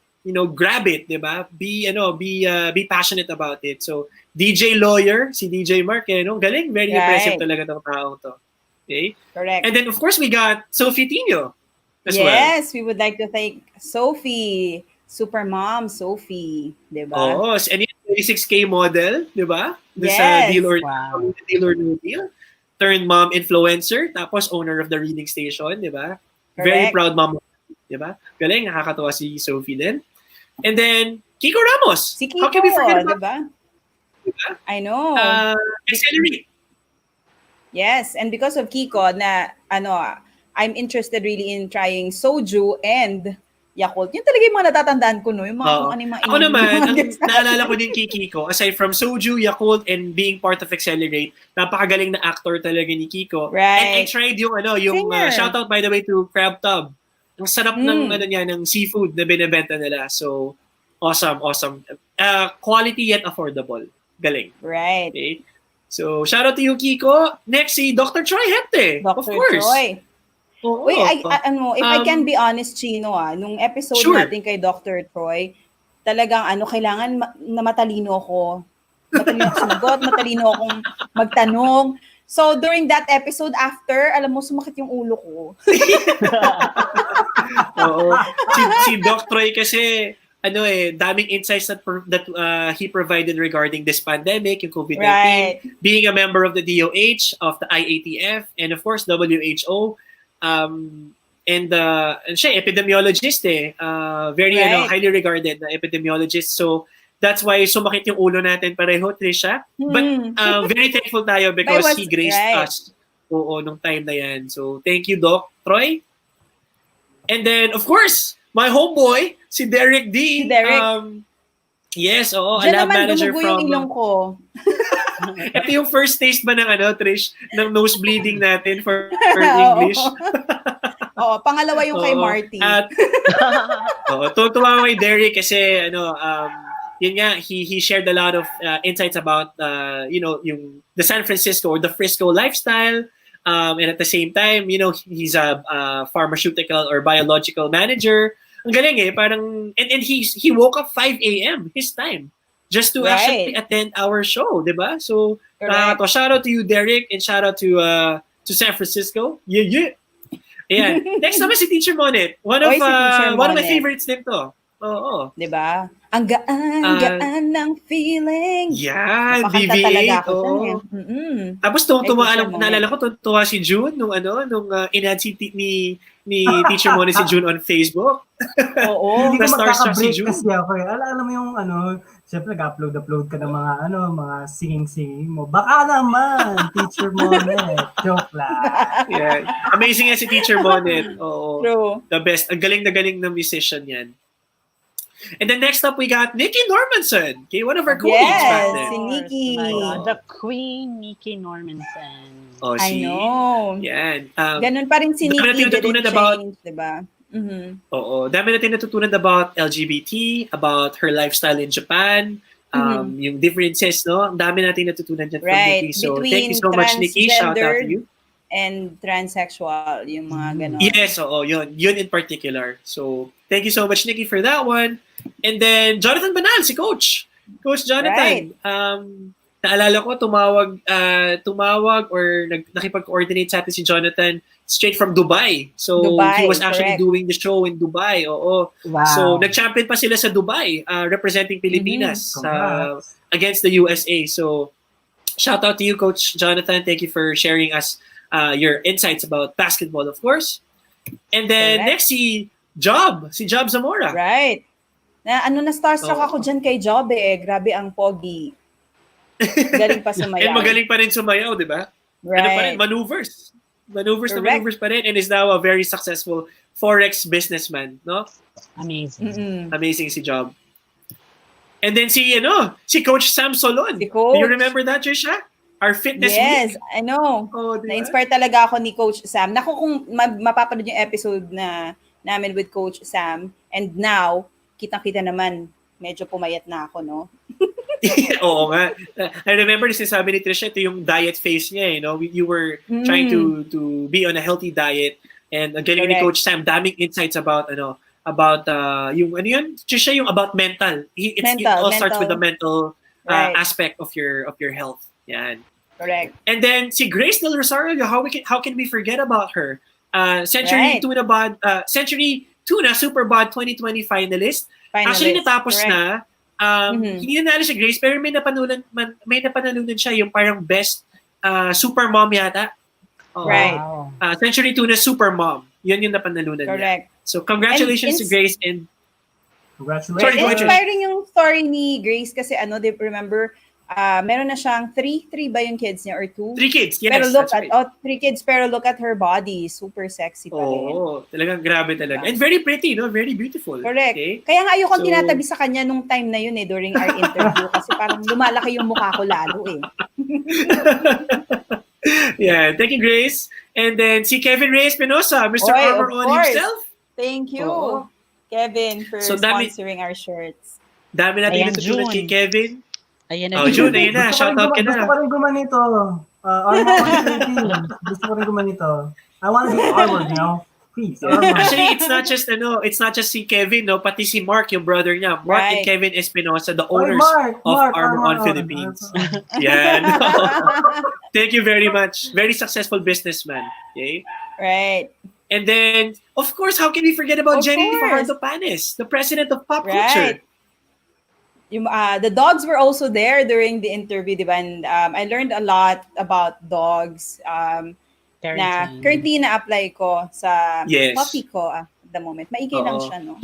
grab it, 'di ba? Be passionate about it. So, DJ Lawyer, si DJ Mark, galing, very impressive talaga tong taong to. Okay? Correct. And then of course we got Sophie Tino as well. Yes, we would like to thank Sophie, super mom Sophie, 'di ba? Oh, and 26K model, 'di ba? Yes. Deal or No Deal. Turned mom influencer, tapos owner of the reading station, 'di ba? Very proud mom, 'di ba? Galing, nakakatuwa si Sophie din. And then Kiko Ramos. Si Kiko, how can we forget about diba? I know. Accelerate. Yes, and because of Kiko na I'm interested really in trying soju and Yakult. Yun talaga yung mga natatandaan ko, no? Yung mga kung ano yung mga ako naman, naalala ko din kay Kiko, aside from soju, Yakult, and being part of Accelerate, napakagaling na actor talaga ni Kiko. Right. And I tried yung shoutout by the way to Crab Tub. Ang sarap ng ng seafood na binebenta nila. So, awesome. Quality yet affordable. Galing. Right. Okay? So, shout out to you, Kiko. Next, si Dr. Troy Hepte. Dr. Of course. Troy. Wait, if I can be honest, Chino, nung episode natin kay Dr. Troy, talagang kailangan na matalino ako. Matalino ako sumagot, matalino akong magtanong. So, during that episode, after, alam mo, sumakit yung ulo ko. Oo. Si Doc Troy kasi, daming insights that he provided regarding this pandemic, yung COVID-19, Right. being a member of the DOH, of the IATF, and of course, WHO. And siya, epidemiologist very Right. highly regarded na epidemiologist. So, that's why sumakit yung ulo natin pareho, Tricia. But very thankful tayo because he graced us nung time na yan. So, thank you, Doc Troy. And then, of course, my homeboy, si Derek D. Si Derek. Yes, a Diyan lab naman manager dumugo yung ilong ko. Ito yung first taste ba ng Trish, ng nosebleeding natin for English. Oo, pangalawa yung kay Marty. At tuwa kay Derek kasi yun nga, he shared a lot of insights about yung the San Francisco or the Frisco lifestyle. And at the same time, he's a pharmaceutical or biological manager. Ang galing parang and he woke up 5 a.m. his time just to actually attend our show, 'di ba? So, shout out to you, Derek, and shout out to San Francisco. Yeah. Ayan. Next naman si Teacher Monet. One of my favorites din to. Oo. 'Di ba? Ang gaan ng feeling. Yan, Napakanta BB8. talaga ako dyan, Tapos naalala ko, tuwa si June nung in-add ni Teacher Monet si June on Facebook. Oo. Hindi ko Na-starstruck si magkaka-break June. kasi ako Alam mo yung siyempre nag-upload ka ng mga singing mo. Baka naman, Teacher Monet. Joke lang. Yeah. Amazing yan si Teacher Monet. Oo. True. The best. Ang galing na galing na musician yan. And then next up, we got Nikki Normanson. Okay, one of our colleagues back then. Si Nikki. Oh my God, the Queen Nikki Normanson. Oh, I know. Yan. Ganun pa rin si dami Nikki. natin natutunan Didn't about- change, diba? Oo. Dami natin natutunan about LGBT, about her lifestyle in Japan, yung differences, no? Ang dami natin natutunan dyan from Right. Nikki. So, Between thank you so much, Nikki. Shout out to you. And transsexual, yung mga ganon. Yes, yun. Yun in particular. So, thank you so much, Nikki, for that one. And then, Jonathan Banal, si Coach. Coach Jonathan. Naalala ko, tumawag or nakipag-coordinate sa atin si Jonathan straight from Dubai. So, Dubai, he was actually correct. doing the show in Dubai. Oo. Wow. So, nag-champion pa sila sa Dubai, representing Pilipinas Congrats. against the USA. So, shout out to you, Coach Jonathan. Thank you for sharing us your insights about basketball, of course. And then, Correct. next, si Job Zamora. Right. Na starstruck Oo. ako dyan kay Job Grabe ang pogi. Galing pa sumayaw. And magaling pa rin sumayaw, di ba? Right. Ano pa rin, maneuvers. Maneuvers na Correct. maneuvers pa rin, and is now a very successful Forex businessman, no? Amazing. Amazing si Job. And then si Coach Sam Solon. Si Coach. Do you remember that, Tricia? Our fitness Yes, week. I know. Oh, diba? Na-inspire talaga ako ni Coach Sam. Naku, kung mapapanood yung episode namin with Coach Sam, and now, kitang-kita naman, medyo pumayat na ako, no? Oo nga. I remember sinasabi ni Tricia, ito yung diet phase niya, You were trying to be on a healthy diet, and ang galing ni Correct. Coach Sam, daming insights about yung Tricia, yung about mental. It all starts with the mental Right. aspect of your health. Yan. Correct. And then si Grace Del Rosario, how can we forget about her? Century Right. Tuna Super Bod 2020 finalist. Actually natapos Correct. na. Hindi nanalo si Grace pero may napanalunan siya yung parang best super mom yata. Oh. Right. Wow. Century Tuna Super Mom. Yun yung napanalunan niya. Correct. So congratulations And to Grace and Congratulations. Sorry, go ahead, Trish. Inspiring yung story ni Grace kasi remember, meron na siyang three ba yung kids niya or 2? 3 kids. Yes, Pero look that's at, right. 3 kids, pero look at her body. Super sexy pa rin. Oo, talagang grabe talaga. And very pretty, no? Very beautiful. Correct. Okay? Kaya nga ayoko So- tinatabi sa kanya nung time na yun during our interview kasi parang lumalaki yung mukha ko lalo Yeah, thank you, Grace. And then si Kevin Reyes Penosa, Mr. Oy, Armor of on course. himself. Thank you, Oo. Kevin, for So, dami- sponsoring our shirts. Dami natin Ayan, natutunan June. kay Kevin. Ayan Oh, June, ayun na. Shout out ka Gusto ko na. rin gumanito. Armor on Philippines. Gusto ko rin gumanito. I want to be armored, Please, armor. Actually, it's not just si Kevin, no, pati si Mark, yung brother niya. Mark and Right. Kevin Espinosa, the Oy, owners Mark, of Mark, Armor on Armor on. Philippines. Yan. Thank you very much. Very successful businessman. Okay? Right. And then, of course, how can we forget about Of Jenny course. Fajardo Panes, the president of pop Right. culture? The dogs were also there during the interview, di ba? And I learned a lot about dogs na Parenting. currently na-apply ko sa Yes. puppy ko at the moment. Maigay lang Oo. siya, no?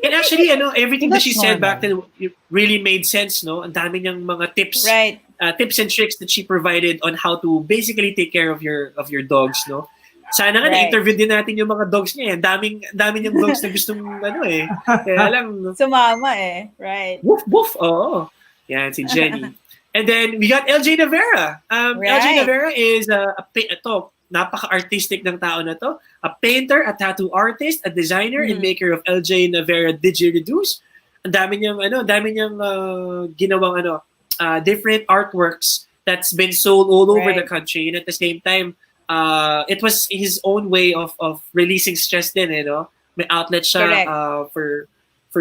And actually, everything that That's she said back normal. then really made sense, no? Ang dami niyang mga tips, Right. tips and tricks that she provided on how to basically take care of your dogs, no? Sana nga Right. na-interview din natin yung mga dogs niya. Daming niyang dogs na gustong Kaya lang, Sumama eh. Right. woof woof. Oo. Yan si Jenny. And then we got LJ Navera. LJ Right. Navera is napaka-artistic ng tao na to. A painter, a tattoo artist, a designer, and maker of LJ Navera Didgeridoo's. Ang dami niyang ginawang different artworks that's been sold all over Right. the country. And at the same time, it was his own way of releasing stress din, May outlet siya for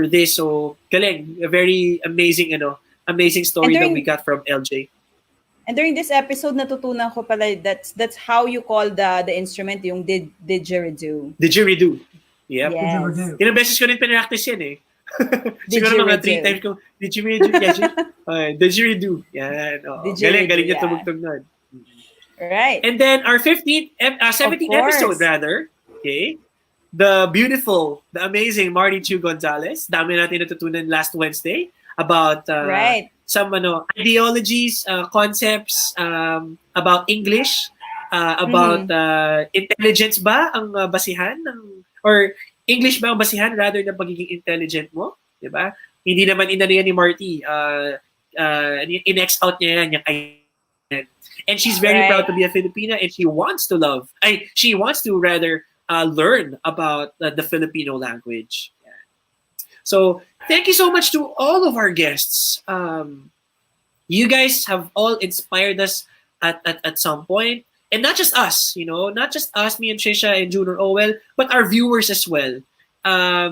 this. So, galing. A very amazing story And that we got from LJ. And during this episode, natutunan ko pala that's how you call the instrument, yung didgeridoo. Didgeridoo. Yep. Yes. Ilang beses ko rin pinractice yan eh. Siguro mga 3 times ko, didgeridoo. Didgeridoo. Yan. Oh. Didgeridoo, Galing niya yeah. tumugtog nun. Right. And then our 17th episode rather, okay? The beautiful, the amazing Marty Chu Gonzalez. Dami natin natutunan last Wednesday about Right. some ideologies, concepts about English, about intelligence ba ang basihan or English ba ang basihan rather than pagiging intelligent mo, 'di ba? Hindi naman inano yan ni Marty, in-X out niya yan yung identity. And she's very Right. proud to be a Filipina, and she wants to rather learn about the Filipino language. So thank you so much to all of our guests. You guys have all inspired us at some point. And not just us, not just us, me and Tricia and Junne or Owell, but our viewers as well.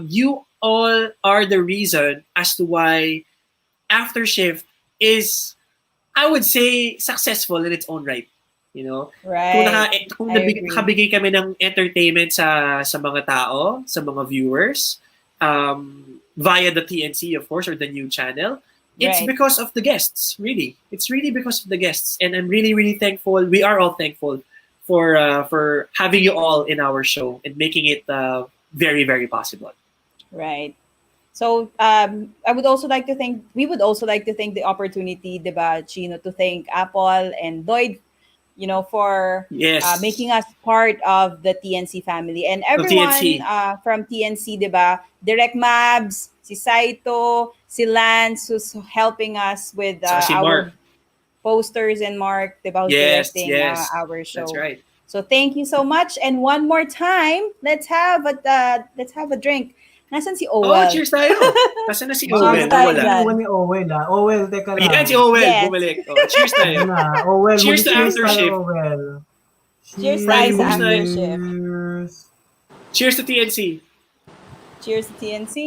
You all are the reason as to why After Shift is, I would say, successful in its own right. Right. Kung I agree. nakabigay kami ng entertainment sa mga tao, sa mga viewers, via the TNC, of course, or the new channel, it's Right. because of the guests, really. It's really because of the guests. And I'm really, really thankful. We are all thankful for having you all in our show and making it very, very possible. Right. So we would also like to thank the opportunity, diba, Chino, to thank Apple and Lloyd, for Yes. making us part of the TNC family. And everyone TNC. From TNC, diba, Direct Mabs, si Saito, si Lance, who's helping us with Saka si our Mark. posters, and Mark, diba, who's Yes, directing yes. our show. That's right. So thank you so much. And one more time, let's have a drink. Nasaan si Owell? Oh, cheers tayo. Nasaan na si Cheers Owell? tayo Wala. dyan. Iwan ni Owell, ha? Owell, teka lang. Yan si Owell. Yes. Bumalik. Oh, cheers tayo. Ayun na, Owell, Cheers to mag-cheers After tayo, Shift. Owell. Cheers tayo sa After Cheers. Shift. Cheers to TNC. Cheers to TNC.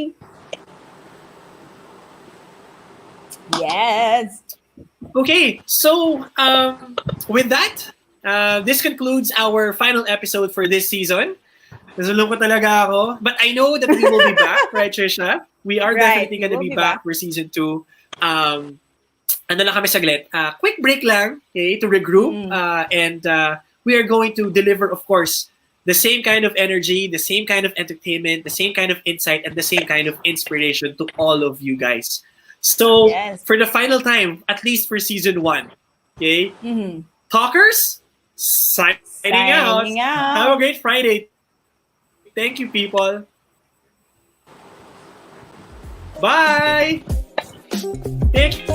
Yes. Okay, so with that, this concludes our final episode for this season. Nasulong ko talaga ako. But I know that we will be back, right, Tricia? We are Right, definitely we going to will be be back back. for season 2. Ano lang kami saglit. Quick break lang, okay, to regroup. And we are going to deliver, of course, the same kind of energy, the same kind of entertainment, the same kind of insight, and the same kind of inspiration to all of you guys. So, Yes. for the final time, at least for season 1, okay, Mhm. talkers, signing out. Signing out. Have a great Friday. Thank you, people. Bye. Thank you.